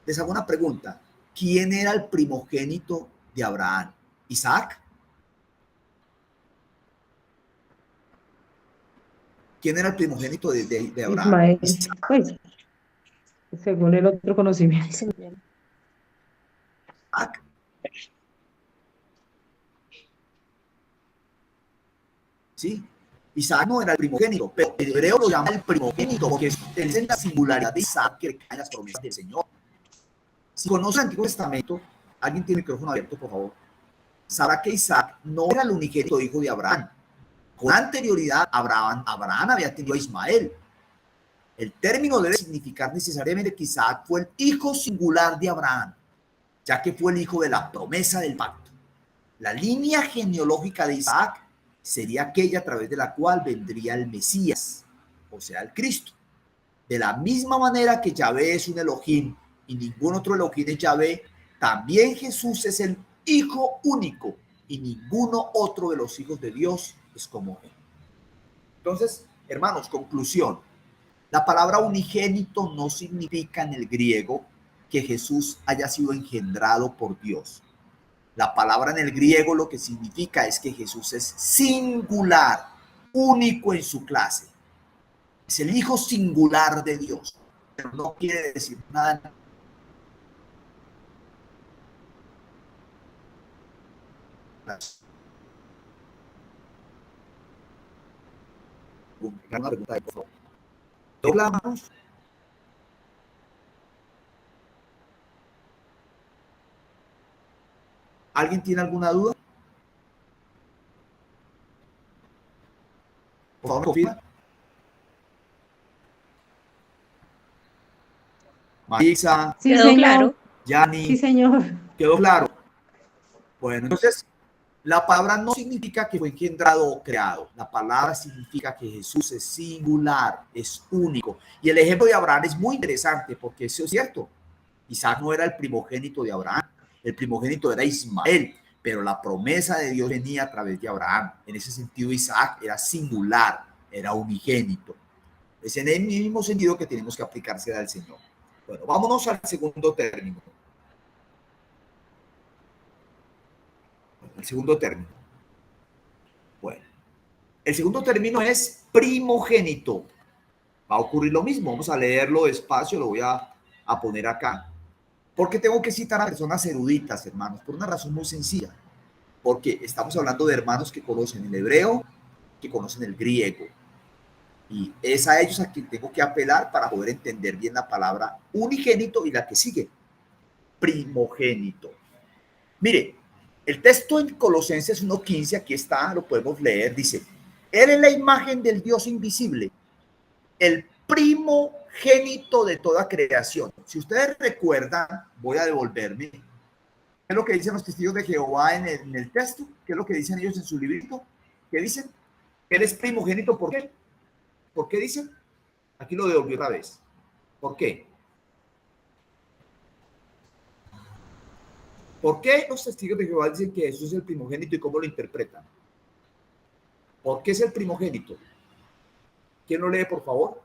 [SPEAKER 1] Les hago una pregunta. ¿Quién era el primogénito de Abraham? ¿Isaac? ¿Quién era el primogénito de Abraham?
[SPEAKER 4] Ismael, pues, según el otro conocimiento.
[SPEAKER 1] Isaac. ¿Sí? Isaac no era el primogénito, pero el hebreo lo llama el primogénito porque es la singularidad de Isaac que caen las promesas del Señor. Si conoce el Antiguo Testamento, alguien tiene el micrófono abierto, por favor, sabrá que Isaac no era el unigénito hijo de Abraham. Con anterioridad, Abraham había tenido a Ismael. El término debe significar necesariamente que Isaac fue el hijo singular de Abraham, ya que fue el hijo de la promesa del pacto. La línea genealógica de Isaac sería aquella a través de la cual vendría el Mesías, o sea, el Cristo. De la misma manera que Yahvé es un Elohim y ningún otro Elohim es Yahvé, también Jesús es el Hijo único y ninguno otro de los hijos de Dios es como él. Entonces, hermanos, conclusión. La palabra unigénito no significa en el griego que Jesús haya sido engendrado por Dios. La palabra en el griego lo que significa es que Jesús es singular, único en su clase. Es el Hijo singular de Dios. Pero no quiere decir nada. Una pregunta de por favor. Doblamos. ¿Alguien tiene alguna duda? Por favor, confirma. Marisa,
[SPEAKER 4] Sí,
[SPEAKER 5] ¿Quedó
[SPEAKER 4] señor.
[SPEAKER 5] claro?
[SPEAKER 1] Yani,
[SPEAKER 4] Sí, señor.
[SPEAKER 1] ¿quedó claro? Bueno, entonces, la palabra no significa que fue engendrado o creado. La palabra significa que Jesús es singular, es único. Y el ejemplo de Abraham es muy interesante porque eso es cierto. Isaac no era el primogénito de Abraham. El primogénito era Ismael, pero la promesa de Dios venía a través de Abraham. En ese sentido, Isaac era singular, era unigénito. Es en el mismo sentido que tenemos que aplicársela al Señor. Bueno, vámonos al segundo término. El segundo término. Bueno, el segundo término es primogénito. Va a ocurrir lo mismo. Vamos a leerlo despacio, lo voy a poner acá. ¿Por qué tengo que citar a personas eruditas, hermanos? Por una razón muy sencilla. Porque estamos hablando de hermanos que conocen el hebreo, que conocen el griego. Y es a ellos a quien tengo que apelar para poder entender bien la palabra unigénito y la que sigue, primogénito. Mire, el texto en Colosenses 1:15, aquí está, lo podemos leer, dice, Él es la imagen del Dios invisible, el primogénito de toda creación. Si ustedes recuerdan, voy a devolverme. ¿Qué es lo que dicen los testigos de Jehová en el texto? ¿Qué es lo que dicen ellos en su librito? ¿Qué dicen? Él es primogénito, ¿por qué? ¿Por qué dicen? Aquí lo devolví otra vez. ¿Por qué? ¿Por qué los testigos de Jehová dicen que Jesús es el primogénito y cómo lo interpretan? ¿Por qué es el primogénito? ¿Quién lo lee, por favor?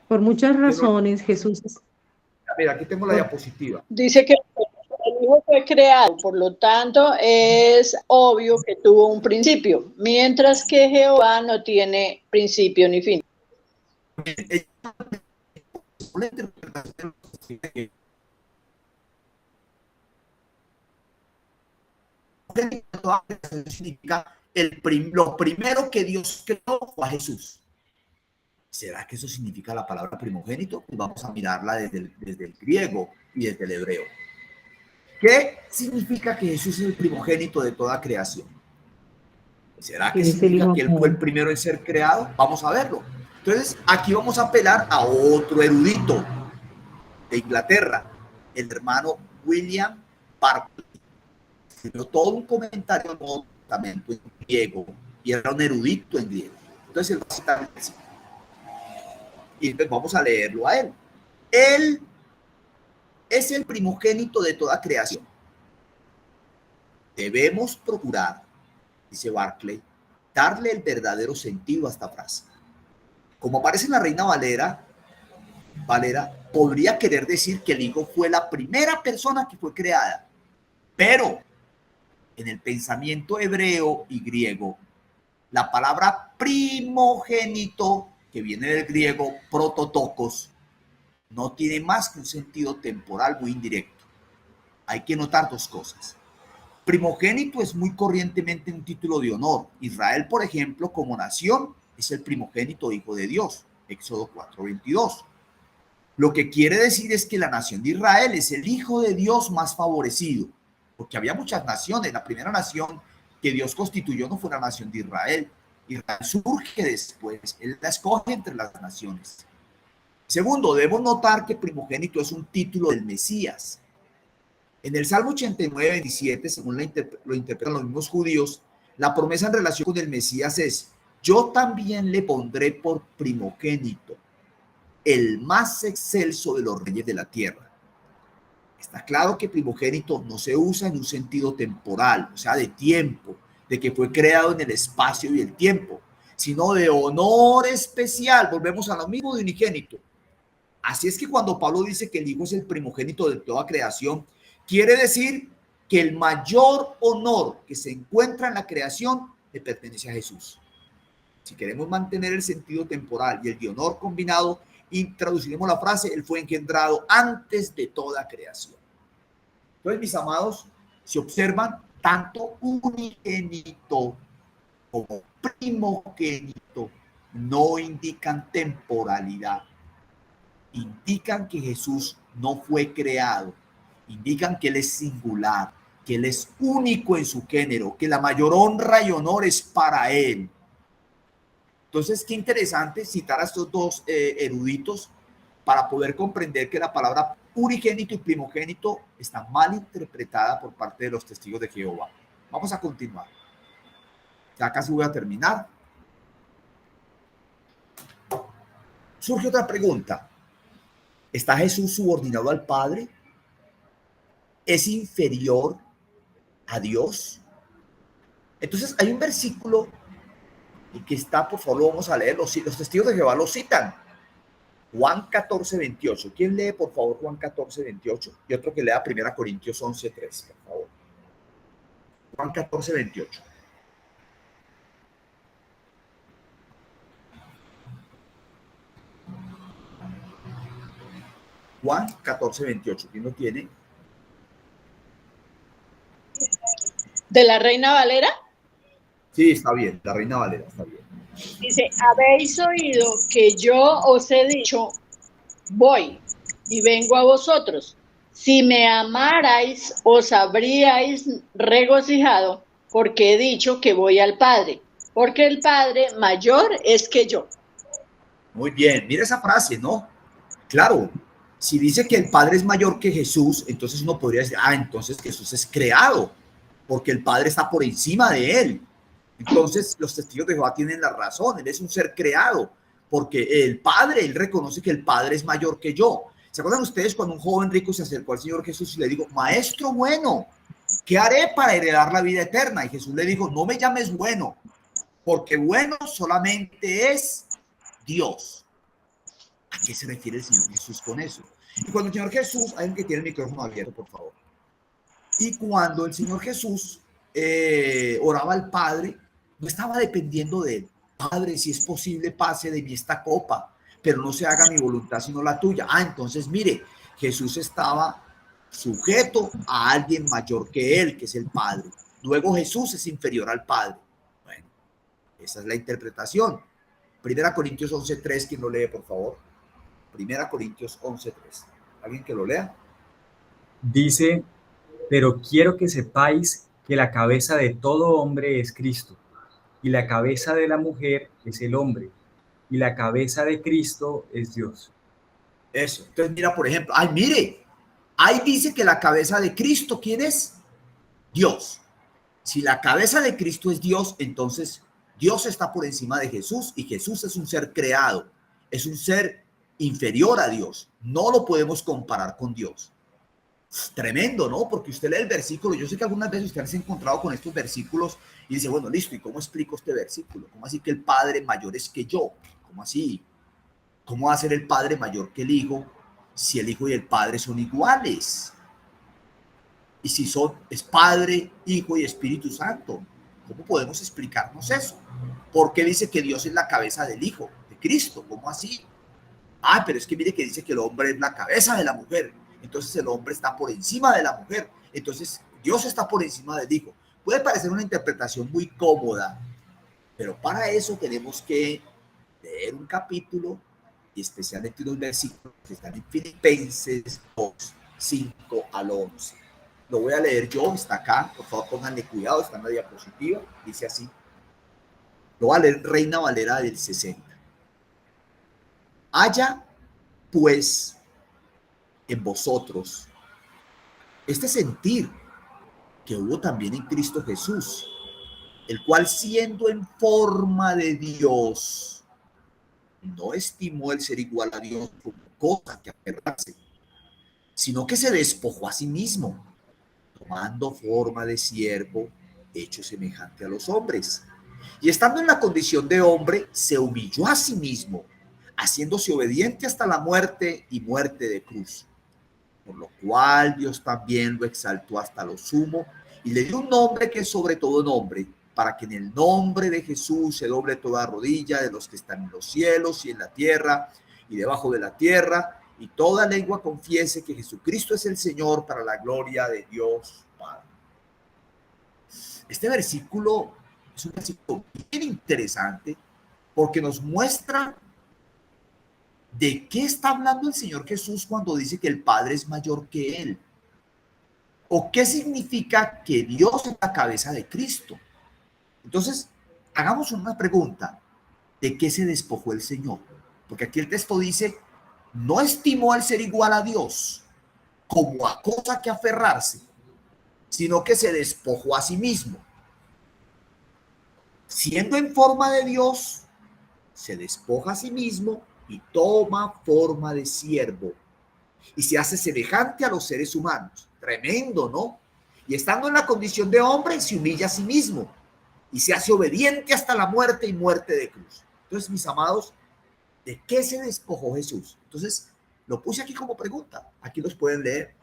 [SPEAKER 4] Por muchas razones, Jesús es...
[SPEAKER 1] Mira, aquí tengo la diapositiva.
[SPEAKER 2] Dice que el Hijo fue creado, por lo tanto es obvio que tuvo un principio, mientras que Jehová no tiene principio ni fin.
[SPEAKER 1] Significa lo primero que Dios creó fue a Jesús. ¿Será que eso significa la palabra primogénito? Pues vamos a mirarla desde el griego y desde el hebreo. ¿Qué significa que Jesús es el primogénito de toda creación? ¿Será que significa que Él fue el primero en ser creado? Vamos a verlo. Entonces, aquí vamos a apelar a otro erudito de Inglaterra, el hermano William Barclay. Escribió todo un comentario en Nuevo Testamento en griego y era un erudito en griego. Entonces él va a citar así. Y pues vamos a leerlo a él. Él es el primogénito de toda creación. Debemos procurar, dice Barclay, darle el verdadero sentido a esta frase. Como aparece en la Reina Valera, podría querer decir que el Hijo fue la primera persona que fue creada, pero en el pensamiento hebreo y griego, la palabra primogénito, que viene del griego prototokos, no tiene más que un sentido temporal muy indirecto. Hay que notar dos cosas. Primogénito es muy corrientemente un título de honor. Israel, por ejemplo, como nación, es el primogénito hijo de Dios. Éxodo 4:22. Lo que quiere decir es que la nación de Israel es el hijo de Dios más favorecido, porque había muchas naciones. La primera nación que Dios constituyó no fue la nación de Israel. Israel surge después, él la escoge entre las naciones. Segundo, debemos notar que primogénito es un título del Mesías. En el Salmo 89:27, según lo interpretan los mismos judíos, la promesa en relación con el Mesías es: yo también le pondré por primogénito, el más excelso de los reyes de la tierra. Está claro que primogénito no se usa en un sentido temporal, o sea, de tiempo, de que fue creado en el espacio y el tiempo, sino de honor especial. Volvemos a lo mismo de unigénito. Así es que cuando Pablo dice que el Hijo es el primogénito de toda creación, quiere decir que el mayor honor que se encuentra en la creación le pertenece a Jesús. Si queremos mantener el sentido temporal y el de honor combinado, introduciremos la frase: él fue engendrado antes de toda creación. Entonces, mis amados, si observan, tanto unigénito como primogénito no indican temporalidad, indican que Jesús no fue creado, indican que él es singular, que él es único en su género, que la mayor honra y honor es para él. Entonces, qué interesante citar a estos dos eruditos para poder comprender que la palabra unigénito y primogénito está mal interpretada por parte de los testigos de Jehová. Vamos a continuar. Ya casi voy a terminar. Surge otra pregunta. ¿Está Jesús subordinado al Padre? ¿Es inferior a Dios? Entonces, hay un versículo y que está, por favor, vamos a leer, los testigos de Jehová lo citan. Juan 14:28. ¿Quién lee, por favor, Juan 14:28? Y otro que lea 1 Corintios 11:3, por favor. Juan 14:28. Juan 14:28. ¿Quién lo tiene?
[SPEAKER 2] ¿De la Reina Valera?
[SPEAKER 1] Sí, está bien. La Reina Valera, está bien.
[SPEAKER 2] Dice: habéis oído que yo os he dicho, voy y vengo a vosotros. Si me amarais, os habríais regocijado, porque he dicho que voy al Padre, porque el Padre mayor es que yo.
[SPEAKER 1] Muy bien, mira esa frase, ¿no? Claro, si dice que el Padre es mayor que Jesús, entonces uno podría decir: entonces Jesús es creado, porque el Padre está por encima de él. Entonces los testigos de Jehová tienen la razón, él es un ser creado, porque el Padre, él reconoce que el Padre es mayor que yo. ¿Se acuerdan ustedes cuando un joven rico se acercó al Señor Jesús y le dijo: maestro bueno, ¿qué haré para heredar la vida eterna? Y Jesús le dijo: no me llames bueno, porque bueno solamente es Dios. ¿A qué se refiere el Señor Jesús con eso? Y cuando el Señor Jesús, alguien que tiene el micrófono abierto, por favor. Y cuando el Señor Jesús oraba al Padre, no estaba dependiendo de él. Padre, si es posible, pase de mí esta copa, pero no se haga mi voluntad sino la tuya. Entonces mire, Jesús estaba sujeto a alguien mayor que él, que es el Padre. Luego Jesús es inferior al Padre. Bueno, esa es la interpretación. 1 Corintios 11:3, ¿quién lo lee, por favor? 1 Corintios 11:3. ¿Alguien que lo lea?
[SPEAKER 3] Dice: pero quiero que sepáis que la cabeza de todo hombre es Cristo, y la cabeza de la mujer es el hombre, y la cabeza de Cristo es Dios.
[SPEAKER 1] Eso. Entonces mira, por ejemplo, mire, Ahí dice que la cabeza de Cristo, ¿quién es? Dios. Si la cabeza de Cristo es Dios, entonces Dios está por encima de Jesús y Jesús es un ser creado, es un ser inferior a Dios. No lo podemos comparar con Dios. Tremendo, ¿no? Porque usted lee el versículo. Yo sé que algunas veces usted se ha encontrado con estos versículos y dice, bueno, listo, ¿y cómo explico este versículo? ¿Cómo así que el Padre mayor es que yo? ¿Cómo así? ¿Cómo va a ser el Padre mayor que el Hijo si el Hijo y el Padre son iguales? Y si es Padre, Hijo y Espíritu Santo, ¿cómo podemos explicarnos eso? ¿Por qué dice que Dios es la cabeza del Hijo, de Cristo? ¿Cómo así? Ah, pero es que mire que dice que el hombre es la cabeza de la mujer. Entonces el hombre está por encima de la mujer. Entonces Dios está por encima del Hijo. Puede parecer una interpretación muy cómoda, pero para eso tenemos que leer un capítulo y especialmente unos versículos que están en Filipenses 2, 5 al 11. Lo voy a leer yo, está acá, por favor pónganle cuidado, está en la diapositiva, dice así. Lo voy a leer Reina Valera del 60. Haya, pues, en vosotros este sentir que hubo también en Cristo Jesús, el cual siendo en forma de Dios, no estimó el ser igual a Dios como cosa que aferrarse, sino que se despojó a sí mismo, tomando forma de siervo, hecho semejante a los hombres. Y estando en la condición de hombre, se humilló a sí mismo, haciéndose obediente hasta la muerte y muerte de cruz. Por lo cual Dios también lo exaltó hasta lo sumo y le dio un nombre que es sobre todo nombre, para que en el nombre de Jesús se doble toda rodilla de los que están en los cielos y en la tierra y debajo de la tierra, y toda lengua confiese que Jesucristo es el Señor, para la gloria de Dios Padre. Este versículo es un versículo bien interesante porque nos muestra de qué está hablando el Señor Jesús cuando dice que el Padre es mayor que Él. ¿O qué significa que Dios es la cabeza de Cristo? Entonces, hagamos una pregunta. ¿De qué se despojó el Señor? Porque aquí el texto dice, no estimó al ser igual a Dios como a cosa que aferrarse, sino que se despojó a sí mismo. Siendo en forma de Dios, se despoja a sí mismo y toma forma de siervo y se hace semejante a los seres humanos. Tremendo, ¿no? Y estando en la condición de hombre, se humilla a sí mismo y se hace obediente hasta la muerte y muerte de cruz. Entonces, mis amados, ¿de qué se despojó Jesús? Entonces, lo puse aquí como pregunta. Aquí los pueden leer.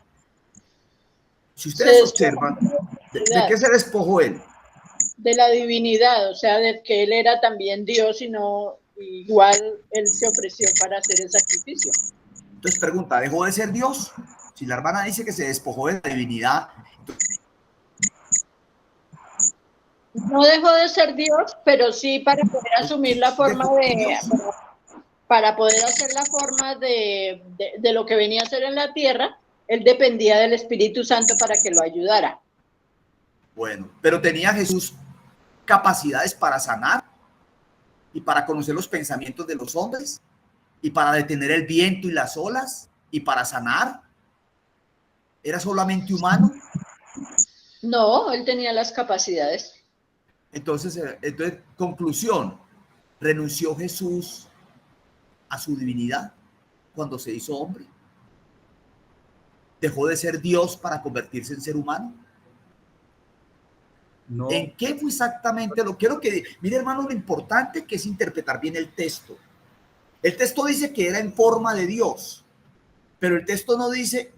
[SPEAKER 1] Si ustedes observan, ¿de qué se despojó él?
[SPEAKER 2] De la divinidad, o sea, de que él era también Dios y no igual él se ofreció para hacer el sacrificio.
[SPEAKER 1] Entonces pregunta, ¿dejó de ser Dios? Si la hermana dice que se despojó de la divinidad.
[SPEAKER 2] No dejó de ser Dios, pero sí para poder asumir la forma para poder hacer la forma de lo que venía a hacer en la tierra, él dependía del Espíritu Santo para que lo ayudara.
[SPEAKER 1] Bueno, pero tenía Jesús capacidades para sanar y para conocer los pensamientos de los hombres y para detener el viento y las olas y para sanar. ¿Era solamente humano?
[SPEAKER 2] No, él tenía las capacidades.
[SPEAKER 1] Entonces, conclusión, renunció Jesús a su divinidad cuando se hizo hombre. Dejó de ser Dios para convertirse en ser humano. No. ¿En qué fue exactamente lo quiero que... Mire, hermano, lo importante que es interpretar bien el texto. El texto dice que era en forma de Dios, pero el texto no dice,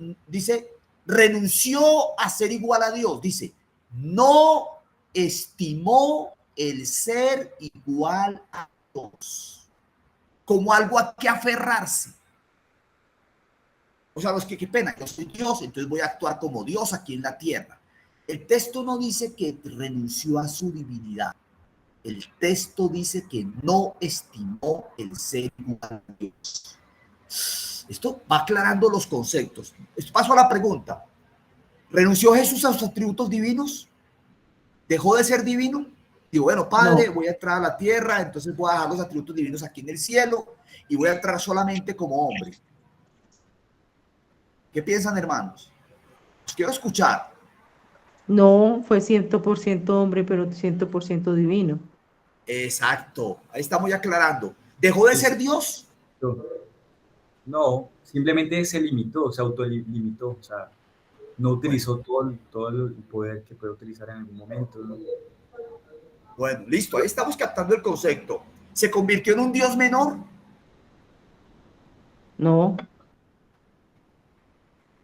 [SPEAKER 1] renunció a ser igual a Dios. Dice, no estimó el ser igual a Dios como algo a que aferrarse. O sea, los que qué pena, yo soy Dios, entonces voy a actuar como Dios aquí en la tierra. El texto no dice que renunció a su divinidad. El texto dice que no estimó el ser igual a Dios. Esto va aclarando los conceptos. Paso a la pregunta. ¿Renunció Jesús a sus atributos divinos? ¿Dejó de ser divino? Digo, bueno, Padre, no. Voy a entrar a la tierra, entonces voy a dejar los atributos divinos aquí en el cielo y voy a entrar solamente como hombre. ¿Qué piensan, hermanos? Los quiero escuchar.
[SPEAKER 4] No, fue 100% hombre, pero 100% divino.
[SPEAKER 1] Exacto, ahí estamos ya aclarando. ¿Dejó de ser
[SPEAKER 3] Es-
[SPEAKER 1] Dios?
[SPEAKER 3] No, simplemente se limitó, se autolimitó, o sea, no
[SPEAKER 1] Bueno,
[SPEAKER 3] utilizó todo el poder que puede utilizar en algún momento, ¿no?
[SPEAKER 1] bueno, listo, ahí estamos captando el concepto. ¿Se convirtió en un Dios menor?
[SPEAKER 4] No,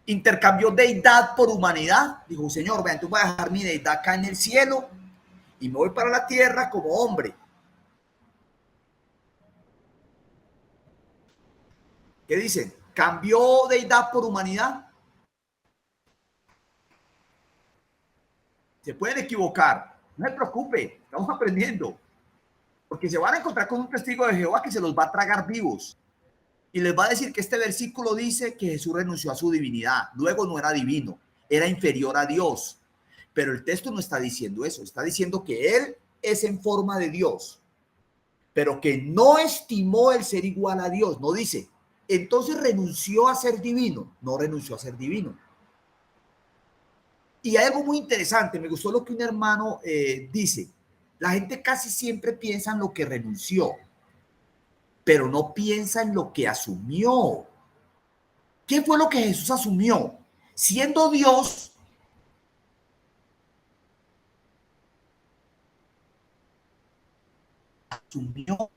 [SPEAKER 1] ¿Intercambió deidad por humanidad? Dijo, Señor, vean, tú vas a dejar mi deidad acá en el cielo y me voy para la tierra como hombre. ¿Qué dicen? ¿Cambió deidad por humanidad? Se pueden equivocar. No se preocupe, estamos aprendiendo. Porque se van a encontrar con un testigo de Jehová que se los va a tragar vivos. Y les va a decir que este versículo dice que Jesús renunció a su divinidad. Luego no era divino, era inferior a Dios. Pero el texto no está diciendo eso. Está diciendo que Él es en forma de Dios, pero que no estimó el ser igual a Dios. No dice, entonces renunció a ser divino. No renunció a ser divino. Y hay algo muy interesante, me gustó lo que un hermano dice. La gente casi siempre piensa en lo que renunció, pero no piensa en lo que asumió. ¿Qué fue lo que Jesús asumió? Siendo Dios, asumió,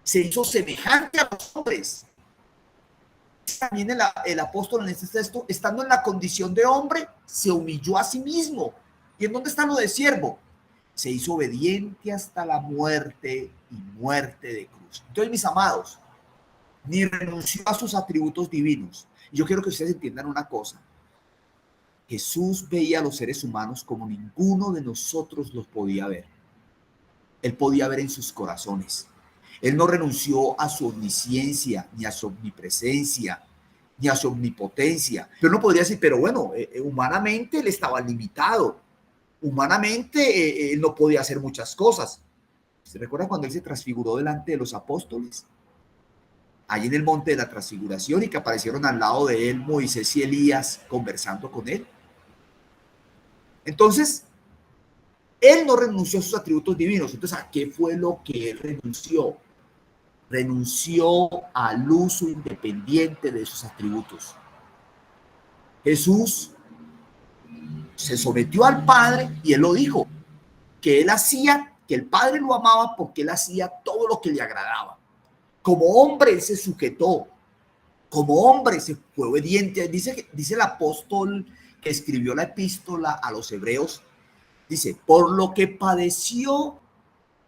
[SPEAKER 1] se hizo semejante a los hombres. También el apóstol en este texto, estando en la condición de hombre, se humilló a sí mismo. ¿Y en dónde está lo de siervo? Se hizo obediente hasta la muerte y muerte de cruz. Entonces, mis amados, ni renunció a sus atributos divinos. Y yo quiero que ustedes entiendan una cosa. Jesús veía a los seres humanos como ninguno de nosotros los podía ver. Él podía ver en sus corazones. Él no renunció a su omnisciencia, ni a su omnipresencia, ni a su omnipotencia. Pero uno podría decir, pero bueno, humanamente él estaba limitado. Humanamente él no podía hacer muchas cosas. ¿Se recuerda cuando él se transfiguró delante de los apóstoles? Ahí en el monte de la transfiguración, y que aparecieron al lado de él Moisés y Elías conversando con él. Entonces, él no renunció a sus atributos divinos. Entonces, ¿a qué fue lo que él renunció? Renunció al uso independiente de sus atributos. Jesús se sometió al Padre y él lo dijo, que él hacía, que el Padre lo amaba porque él hacía todo lo que le agradaba. Como hombre él se sujetó, como hombre se fue obediente. Dice el apóstol que escribió la epístola a los hebreos, dice, por lo que padeció,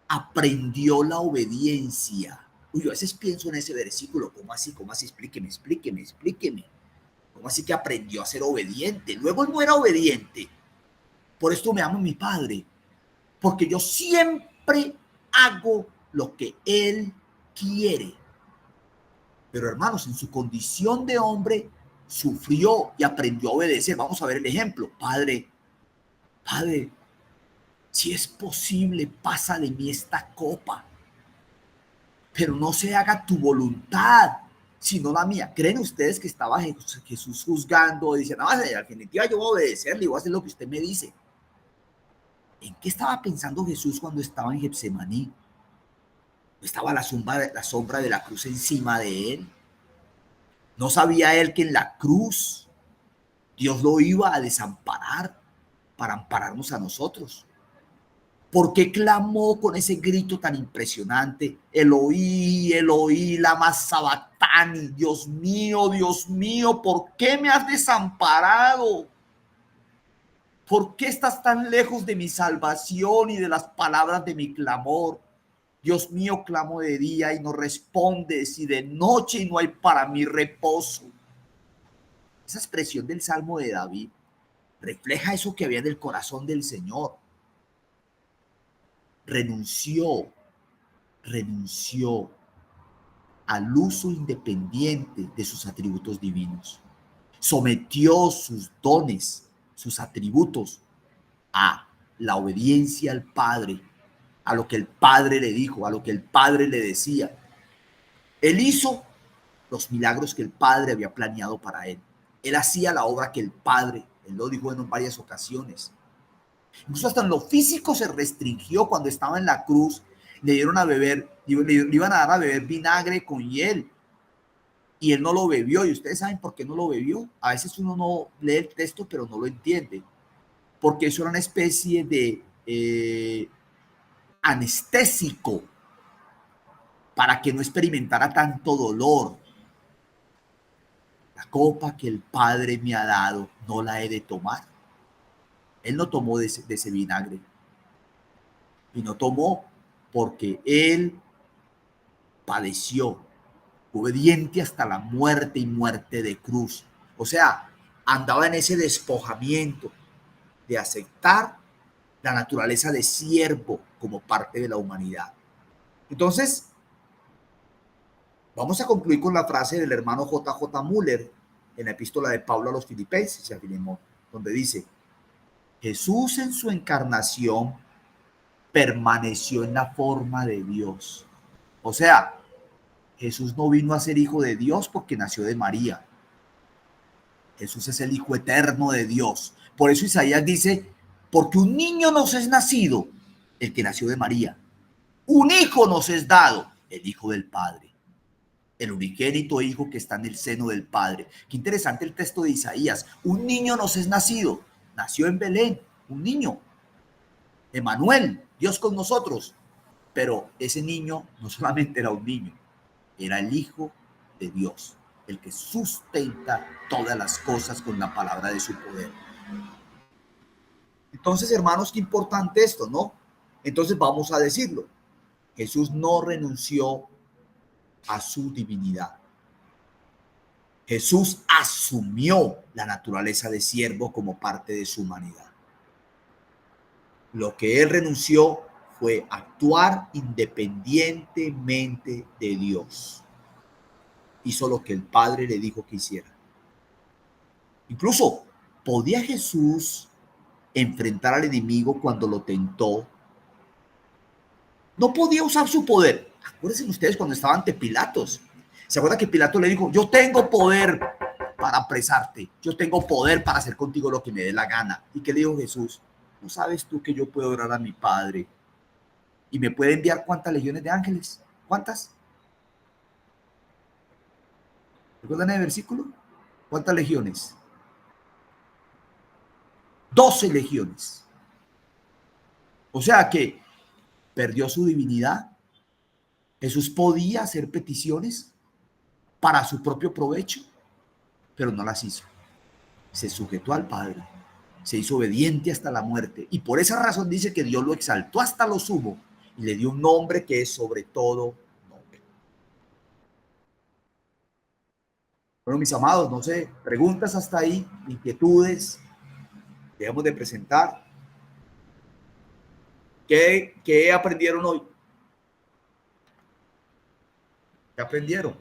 [SPEAKER 1] aprendió la obediencia. Uy, yo a veces pienso en ese versículo, ¿cómo así? ¿Cómo así? Explíqueme. ¿Cómo así que aprendió a ser obediente? Luego él no era obediente. Por esto me amo mi Padre, porque yo siempre hago lo que Él quiere. Pero hermanos, en su condición de hombre, sufrió y aprendió a obedecer. Vamos a ver el ejemplo. Padre, si es posible, pasa de mí esta copa, pero no se haga tu voluntad, sino la mía. ¿Creen ustedes que estaba Jesús juzgando y diciendo, no, en definitiva yo voy a obedecerle y voy a hacer lo que usted me dice? ¿En qué estaba pensando Jesús cuando estaba en Getsemaní? ¿Estaba la sombra de la cruz encima de él? ¿No sabía él que en la cruz Dios lo iba a desamparar para ampararnos a nosotros? ¿Por qué clamó con ese grito tan impresionante? Eloí, Eloí, lama sabactani. Dios mío, ¿por qué me has desamparado? ¿Por qué estás tan lejos de mi salvación y de las palabras de mi clamor? Dios mío, clamo de día y no respondes, y de noche y no hay para mí reposo. Esa expresión del Salmo de David refleja eso que había en el corazón del Señor. Renunció al uso independiente de sus atributos divinos. Sometió sus dones, sus atributos a la obediencia al Padre, a lo que el Padre le dijo, a lo que el Padre le decía. Él hizo los milagros que el Padre había planeado para él. Él hacía la obra que el Padre, él lo dijo en varias ocasiones. Incluso hasta en lo físico se restringió cuando estaba en la cruz. Le dieron a beber, le iban a dar a beber vinagre con hiel. Y él no lo bebió. Y ustedes saben por qué no lo bebió. A veces uno no lee el texto, pero no lo entiende. Porque eso era una especie de anestésico para que no experimentara tanto dolor. La copa que el Padre me ha dado, no la he de tomar. Él no tomó de ese vinagre. Y no tomó porque él padeció, obediente hasta la muerte y muerte de cruz. O sea, andaba en ese despojamiento de aceptar la naturaleza de siervo como parte de la humanidad. Entonces, vamos a concluir con la frase del hermano J.J. Müller en la epístola de Pablo a los Filipenses y a Filemón, donde dice: Jesús en su encarnación permaneció en la forma de Dios. O sea, Jesús no vino a ser hijo de Dios porque nació de María. Jesús es el Hijo eterno de Dios. Por eso Isaías dice: porque un niño nos es nacido, el que nació de María. Un hijo nos es dado, el Hijo del Padre. El unigénito Hijo que está en el seno del Padre. Qué interesante el texto de Isaías. Un niño nos es nacido. Nació en Belén, un niño. Emanuel, Dios con nosotros. Pero ese niño no solamente era un niño, era el Hijo de Dios, el que sustenta todas las cosas con la palabra de su poder. Entonces, hermanos, qué importante esto, ¿no? Entonces vamos a decirlo. Jesús no renunció a su divinidad. Jesús asumió la naturaleza de siervo como parte de su humanidad. Lo que él renunció fue actuar independientemente de Dios. Hizo lo que el Padre le dijo que hiciera. Incluso, ¿podía Jesús enfrentar al enemigo cuando lo tentó? No podía usar su poder. Acuérdense ustedes cuando estaban ante Pilatos. ¿Se acuerdan que Pilato le dijo: yo tengo poder para apresarte, yo tengo poder para hacer contigo lo que me dé la gana? ¿Y qué le dijo Jesús? ¿No sabes tú que yo puedo orar a mi Padre y me puede enviar cuántas legiones de ángeles? ¿Cuántas? ¿Recuerdan el versículo? ¿Cuántas legiones? 12 legiones. O sea que perdió su divinidad. Jesús podía hacer peticiones para su propio provecho, pero no las hizo. Se sujetó al Padre, se hizo obediente hasta la muerte, y por esa razón dice que Dios lo exaltó hasta lo sumo y le dio un nombre que es sobre todo nombre. Bueno, mis amados, no sé, preguntas hasta ahí, inquietudes, dejamos de presentar. ¿Qué aprendieron hoy? ¿Qué aprendieron?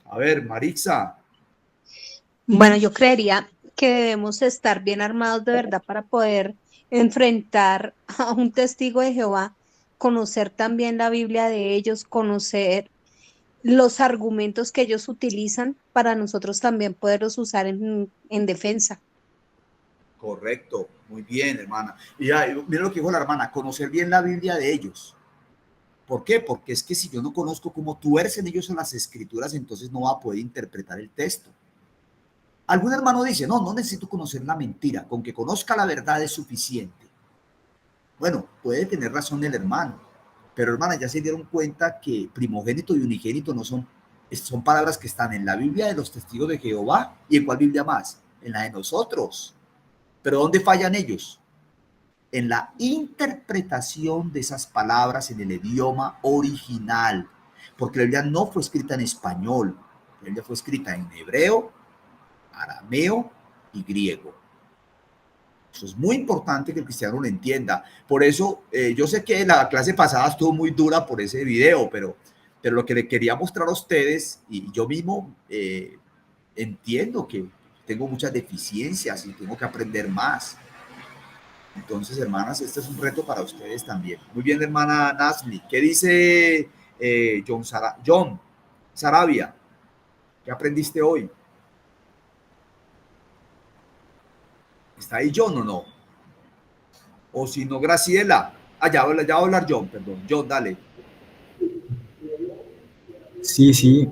[SPEAKER 1] A ver, Maritza.
[SPEAKER 5] Bueno, yo creería que debemos estar bien armados de verdad para poder enfrentar a un testigo de Jehová, conocer también la Biblia de ellos, conocer los argumentos que ellos utilizan para nosotros también poderlos usar en defensa.
[SPEAKER 1] Correcto, muy bien, hermana. Y ya, mira lo que dijo la hermana: conocer bien la Biblia de ellos. ¿Por qué? Porque es que si yo no conozco cómo tuercen ellos en las escrituras, entonces no va a poder interpretar el texto. Algún hermano dice: no necesito conocer la mentira, con que conozca la verdad es suficiente. Bueno, puede tener razón el hermano, pero hermana, ya se dieron cuenta que primogénito y unigénito no son palabras que están en la Biblia de los testigos de Jehová. ¿Y en cuál Biblia más? En la de nosotros. ¿Pero dónde fallan ellos? En la interpretación de esas palabras en el idioma original, porque la Biblia no fue escrita en español, la Biblia fue escrita en hebreo, arameo y griego. Eso es muy importante que el cristiano lo entienda. Por eso, yo sé que la clase pasada estuvo muy dura por ese video, pero lo que le quería mostrar a ustedes, y yo mismo entiendo que tengo muchas deficiencias y tengo que aprender más. Entonces, hermanas, este es un reto para ustedes también. Muy bien, hermana Nasli. ¿Qué dice John Sarabia? ¿Qué aprendiste hoy? ¿Está ahí John o no? O si no, Graciela. Ya va a hablar John, perdón. John, dale.
[SPEAKER 3] Sí, sí.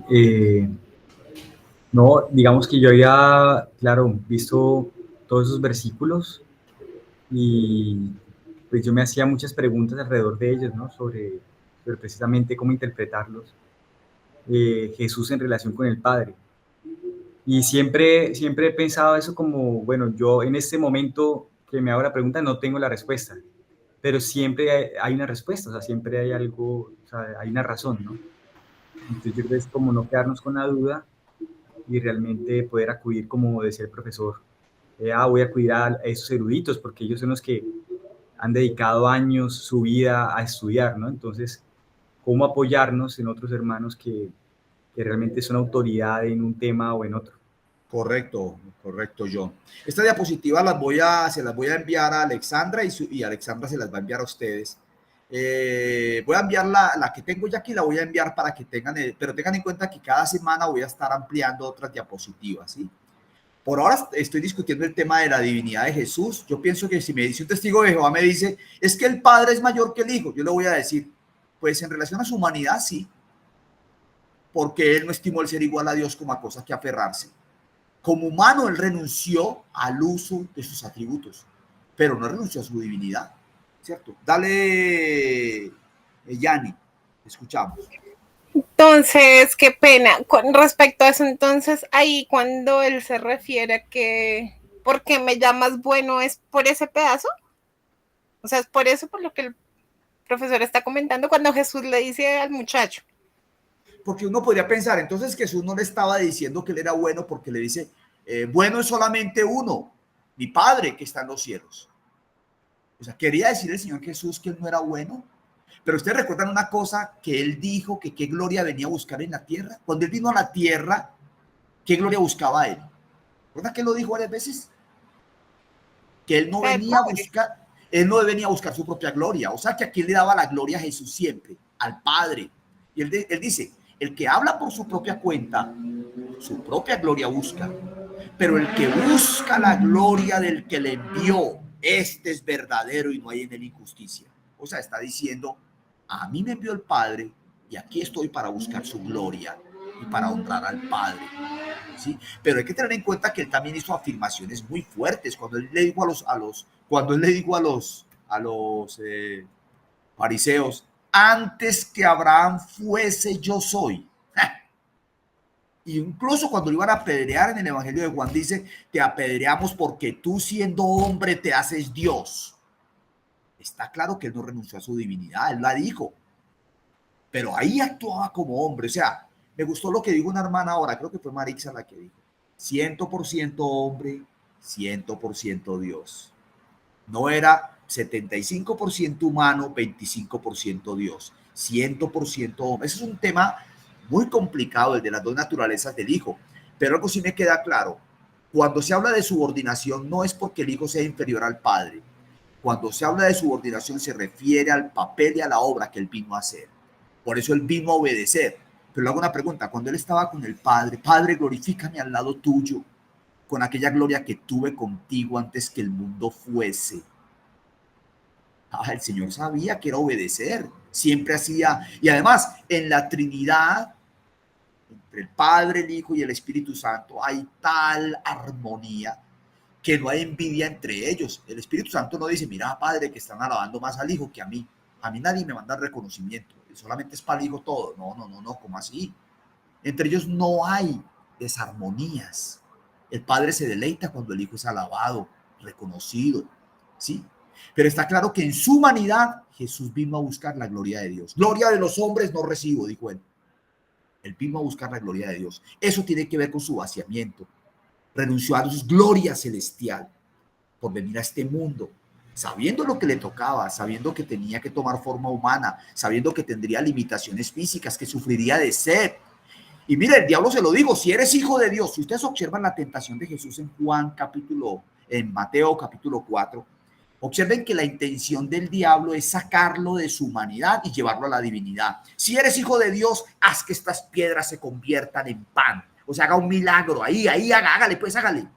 [SPEAKER 3] No, digamos que yo había, claro, visto todos esos versículos y pues yo me hacía muchas preguntas alrededor de ellos, ¿no? Sobre precisamente cómo interpretarlos. Jesús en relación con el Padre. Y siempre he pensado eso como, bueno, yo en este momento que me hago la pregunta no tengo la respuesta, pero siempre hay una respuesta, o sea, siempre hay algo, o sea, hay una razón, ¿no? Entonces yo creo que es como no quedarnos con la duda y realmente poder acudir, como decía el profesor, voy a acudir a esos eruditos porque ellos son los que han dedicado años, su vida a estudiar, ¿no? Entonces, ¿cómo apoyarnos en otros hermanos que realmente son autoridad en un tema o en otro?
[SPEAKER 1] Correcto, John. Estas diapositivas se las voy a enviar a Alexandra y Alexandra se las va a enviar a ustedes. Voy a enviar la que tengo ya aquí, la voy a enviar para que tengan, pero tengan en cuenta que cada semana voy a estar ampliando otras diapositivas, ¿sí? Por ahora estoy discutiendo el tema de la divinidad de Jesús. Yo pienso que si me dice un testigo de Jehová, me dice, es que el Padre es mayor que el Hijo, yo le voy a decir, pues en relación a su humanidad, sí, porque Él no estimó el ser igual a Dios como a cosa que aferrarse. Como humano, Él renunció al uso de sus atributos, pero no renunció a su divinidad, ¿cierto? Dale, Yanni, escuchamos.
[SPEAKER 7] Entonces, qué pena. Con respecto a eso, entonces, ahí cuando él se refiere a que, ¿por qué me llamas bueno? ¿Es por ese pedazo? O sea, es por eso por lo que el profesor está comentando cuando Jesús le dice al muchacho.
[SPEAKER 1] Porque uno podría pensar, entonces Jesús no le estaba diciendo que él era bueno porque le dice, bueno es solamente uno, mi Padre que está en los cielos. O sea, quería decir el Señor Jesús que él no era bueno. Pero ustedes recuerdan una cosa que él dijo, que qué gloria venía a buscar en la tierra. Cuando él vino a la tierra, ¿qué gloria buscaba él? ¿Recuerdan que él lo dijo varias veces? Que él no venía a buscar, él no venía a buscar su propia gloria. O sea, que aquí le daba la gloria a Jesús siempre, al Padre. Y él dice, el que habla por su propia cuenta, su propia gloria busca. Pero el que busca la gloria del que le envió, este es verdadero y no hay en él injusticia. O sea, está diciendo, a mí me envió el Padre y aquí estoy para buscar su gloria y para honrar al Padre. ¿Sí? Pero hay que tener en cuenta que él también hizo afirmaciones muy fuertes cuando él le dijo a los fariseos, antes que Abraham fuese yo soy. Y incluso cuando lo iban a apedrear en el Evangelio de Juan dice, te apedreamos porque tú siendo hombre te haces Dios. Está claro que él no renunció a su divinidad, él la dijo, pero ahí actuaba como hombre. O sea, me gustó lo que dijo una hermana ahora, creo que fue Marixa la que dijo, 100% hombre, 100% Dios. No era 75% humano, 25% Dios, 100% hombre. Ese es un tema muy complicado, el de las dos naturalezas del Hijo, pero algo sí me queda claro, cuando se habla de subordinación no es porque el Hijo sea inferior al Padre, cuando se habla de subordinación se refiere al papel y a la obra que él vino a hacer, por eso él vino a obedecer. Pero le hago una pregunta, cuando él estaba con el Padre, Padre, glorifícame al lado tuyo, con aquella gloria que tuve contigo antes que el mundo fuese. El Señor sabía que era obedecer, siempre hacía, y además en la Trinidad, entre el Padre, el Hijo y el Espíritu Santo, hay tal armonía que no hay envidia entre ellos. El Espíritu Santo no dice, mira, Padre, que están alabando más al Hijo que a mí nadie me manda reconocimiento, solamente es para el Hijo todo. No, ¿cómo así? Entre ellos no hay desarmonías. El Padre se deleita cuando el Hijo es alabado, reconocido, ¿sí? Pero está claro que en su humanidad Jesús vino a buscar la gloria de Dios. Gloria de los hombres no recibo, dijo él. Él vino a buscar la gloria de Dios. Eso tiene que ver con su vaciamiento. Renunció a su gloria celestial por venir a este mundo, sabiendo lo que le tocaba, sabiendo que tenía que tomar forma humana, sabiendo que tendría limitaciones físicas, que sufriría de sed. Y mire, el diablo se lo digo, si eres hijo de Dios, si ustedes observan la tentación de Jesús en Mateo capítulo 4, Observen que la intención del diablo es sacarlo de su humanidad y llevarlo a la divinidad. Si eres hijo de Dios, haz que estas piedras se conviertan en pan. O sea, haga un milagro. Ahí, hágale, pues hágale.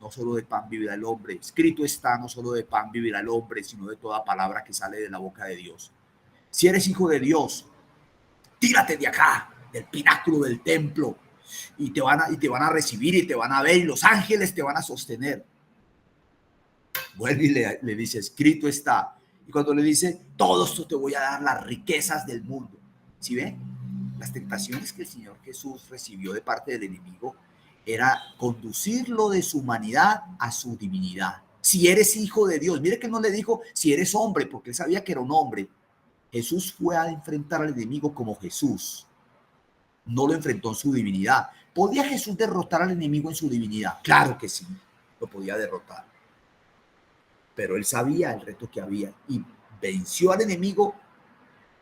[SPEAKER 1] No solo de pan vivirá el hombre. Escrito está, no solo de pan vivirá el hombre, sino de toda palabra que sale de la boca de Dios. Si eres hijo de Dios, tírate de acá, del pináculo del templo, y te van a recibir y te van a ver, y los ángeles te van a sostener. Vuelve y le dice, escrito está. Y cuando le dice, todo esto te voy a dar, las riquezas del mundo. ¿Sí ven? Las tentaciones que el Señor Jesús recibió de parte del enemigo era conducirlo de su humanidad a su divinidad. Si eres hijo de Dios, mire que no le dijo si eres hombre, porque él sabía que era un hombre. Jesús fue a enfrentar al enemigo como Jesús. No lo enfrentó en su divinidad. ¿Podía Jesús derrotar al enemigo en su divinidad? Claro que sí, lo podía derrotar. Pero él sabía el reto que había y venció al enemigo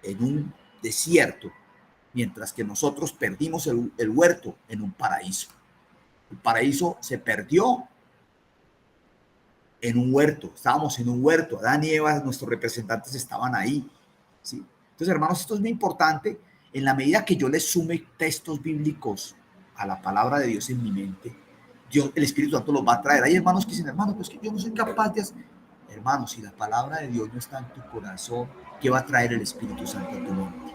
[SPEAKER 1] en un desierto, mientras que nosotros perdimos el huerto en un paraíso. El paraíso se perdió en un huerto. Estábamos en un huerto. Adán y Eva, nuestros representantes, estaban ahí. ¿Sí? Entonces, hermanos, esto es muy importante. En la medida que yo les sume textos bíblicos a la palabra de Dios en mi mente, Dios, el Espíritu Santo los va a traer. Hay hermanos que dicen, hermano, pues que yo no soy capaz de hacer. Hermano, si la palabra de Dios no está en tu corazón, ¿qué va a traer el Espíritu Santo a tu mente?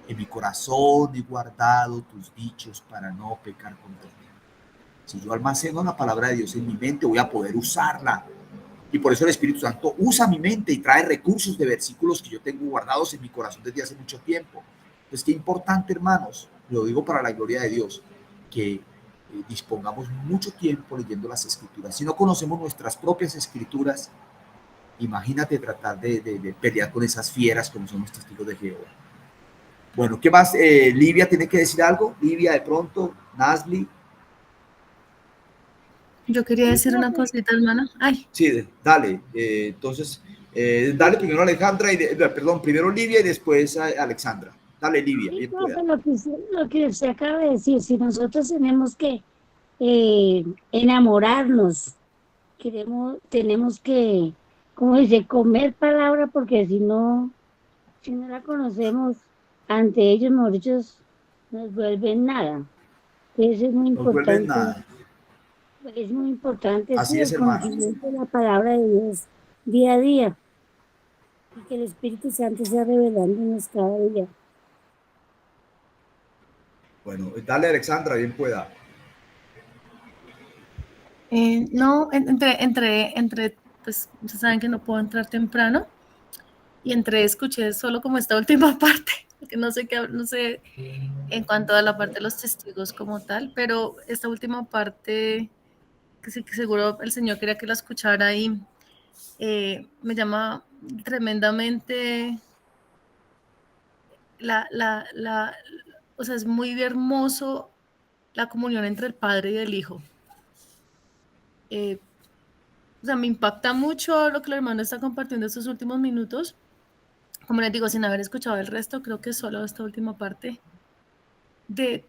[SPEAKER 1] En mi corazón he guardado tus dichos para no pecar contra ti. Si yo almaceno la palabra de Dios en mi mente, voy a poder usarla. Y por eso el Espíritu Santo usa mi mente y trae recursos de versículos que yo tengo guardados en mi corazón desde hace mucho tiempo. Entonces, qué importante, hermanos, lo digo para la gloria de Dios, que dispongamos mucho tiempo leyendo las Escrituras. Si no conocemos nuestras propias Escrituras, imagínate tratar de pelear con esas fieras como son los testigos de Jehová. Bueno, ¿qué más? Livia tiene que decir algo. Livia, de pronto, Nasli.
[SPEAKER 8] Yo quería decir una cosita, hermano. Ay.
[SPEAKER 1] Sí, dale. Entonces, dale primero a Alejandra, perdón, primero Livia y después a Alexandra. Dale, Livia.
[SPEAKER 9] Sí, lo que usted acaba de decir, si nosotros tenemos que enamorarnos, tenemos que, como dice, comer palabra, porque si no la conocemos, ante ellos, ellos nos vuelven nada. Eso es muy importante. Es muy importante el conocimiento de la palabra de Dios día a día, y que el Espíritu Santo sea revelándonos cada día.
[SPEAKER 1] Bueno, dale, Alexandra, bien pueda.
[SPEAKER 8] No, pues ustedes saben que no puedo entrar temprano, y escuché solo como esta última parte, porque no sé en cuanto a la parte de los testigos como tal, pero esta última parte que sí, que seguro el Señor quería que la escuchara, y me llama tremendamente o sea, es muy hermoso la comunión entre el Padre y el Hijo. O sea, me impacta mucho lo que el hermano está compartiendo estos últimos minutos. Como les digo, sin haber escuchado el resto, creo que solo esta última parte de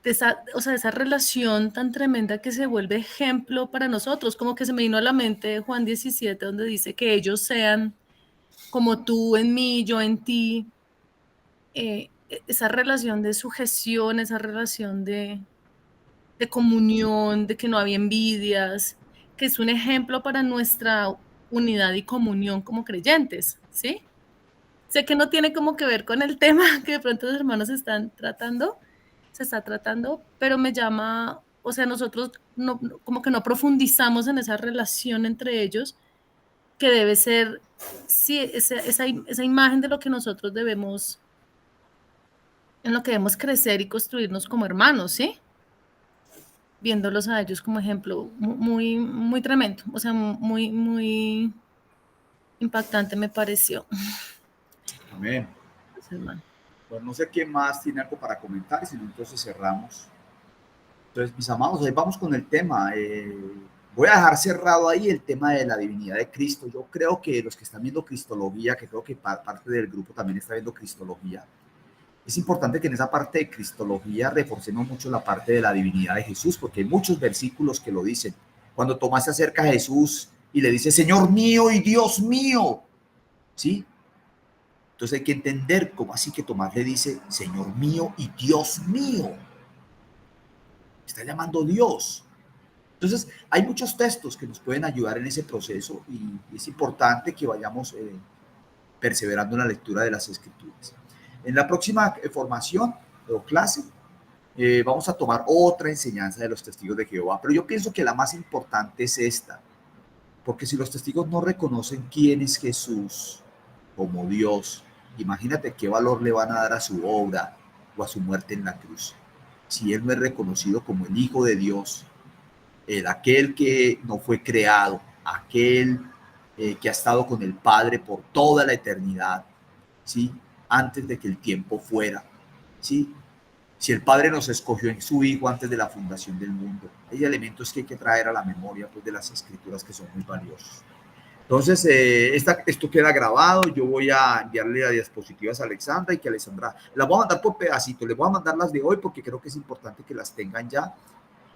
[SPEAKER 8] esa relación tan tremenda que se vuelve ejemplo para nosotros. Como que se me vino a la mente Juan 17, donde dice que ellos sean como tú en mí, yo en ti. Esa relación de sujeción, esa relación de comunión, de que no había envidias, que es un ejemplo para nuestra unidad y comunión como creyentes, ¿sí? Sé que no tiene como que ver con el tema que de pronto los hermanos se está tratando, pero me llama, o sea, nosotros como que no profundizamos en esa relación entre ellos, que debe ser, sí, esa imagen de lo que nosotros debemos, en lo que debemos crecer y construirnos como hermanos, ¿sí? Viéndolos a ellos como ejemplo, muy, muy tremendo, o sea, muy, muy impactante me pareció.
[SPEAKER 1] Amén.
[SPEAKER 8] Pues, hermano.
[SPEAKER 1] Pues no sé quién más tiene algo para comentar, si no, entonces cerramos. Entonces, mis amados, ahí vamos con el tema. Voy a dejar cerrado ahí el tema de la divinidad de Cristo. Yo creo que los que están viendo Cristología, que creo que parte del grupo también está viendo Cristología, es importante que en esa parte de Cristología reforcemos mucho la parte de la divinidad de Jesús, porque hay muchos versículos que lo dicen. Cuando Tomás se acerca a Jesús y le dice, Señor mío y Dios mío, ¿sí? Entonces hay que entender cómo así que Tomás le dice, Señor mío y Dios mío. Está llamando Dios. Entonces hay muchos textos que nos pueden ayudar en ese proceso y es importante que vayamos perseverando en la lectura de las Escrituras. En la próxima formación o clase vamos a tomar otra enseñanza de los testigos de Jehová, pero yo pienso que la más importante es esta, porque si los testigos no reconocen quién es Jesús como Dios, imagínate qué valor le van a dar a su obra o a su muerte en la cruz. Si Él no es reconocido como el Hijo de Dios, aquel que no fue creado, aquel que ha estado con el Padre por toda la eternidad, ¿sí? Antes de que el tiempo fuera, ¿sí? Si el Padre nos escogió en su Hijo antes de la fundación del mundo, hay elementos que hay que traer a la memoria, pues, de las Escrituras, que son muy valiosos. Entonces, esto queda grabado. Yo voy a enviarle las diapositivas a Alexandra y que Alexandra las voy a mandar por pedacitos. Les voy a mandar las de hoy porque creo que es importante que las tengan ya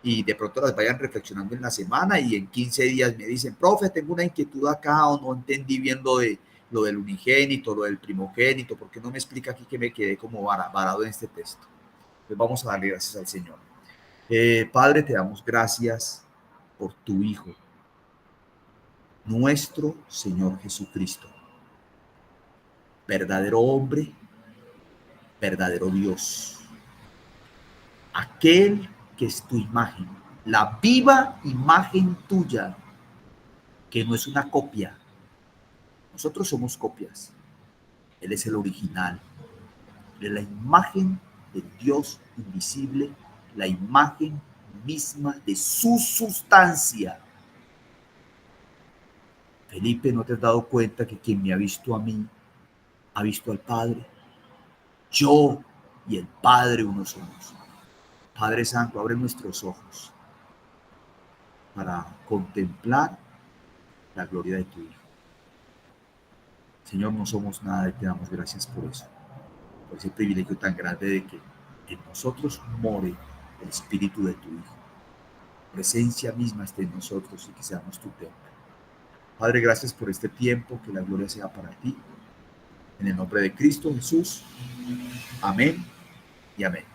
[SPEAKER 1] y de pronto las vayan reflexionando en la semana y en 15 días me dicen, profe, tengo una inquietud acá o no entendí bien lo del unigénito, lo del primogénito, porque no me explica aquí que me quedé como varado en este texto. Pues vamos a darle gracias al Señor. Padre, te damos gracias por tu Hijo, nuestro Señor Jesucristo, verdadero hombre, verdadero Dios, aquel que es tu imagen, la viva imagen tuya, que no es una copia. Nosotros somos copias. Él es el original, de la imagen del Dios invisible, la imagen misma de su sustancia. Felipe, ¿no te has dado cuenta que quien me ha visto a mí, ha visto al Padre? Yo y el Padre uno somos. Padre Santo, abre nuestros ojos para contemplar la gloria de tu Hijo. Señor, no somos nada y te damos gracias por eso, por ese privilegio tan grande de que en nosotros more el Espíritu de tu Hijo. Presencia misma esté en nosotros y que seamos tu templo. Padre, gracias por este tiempo, que la gloria sea para ti. En el nombre de Cristo Jesús. Amén y amén.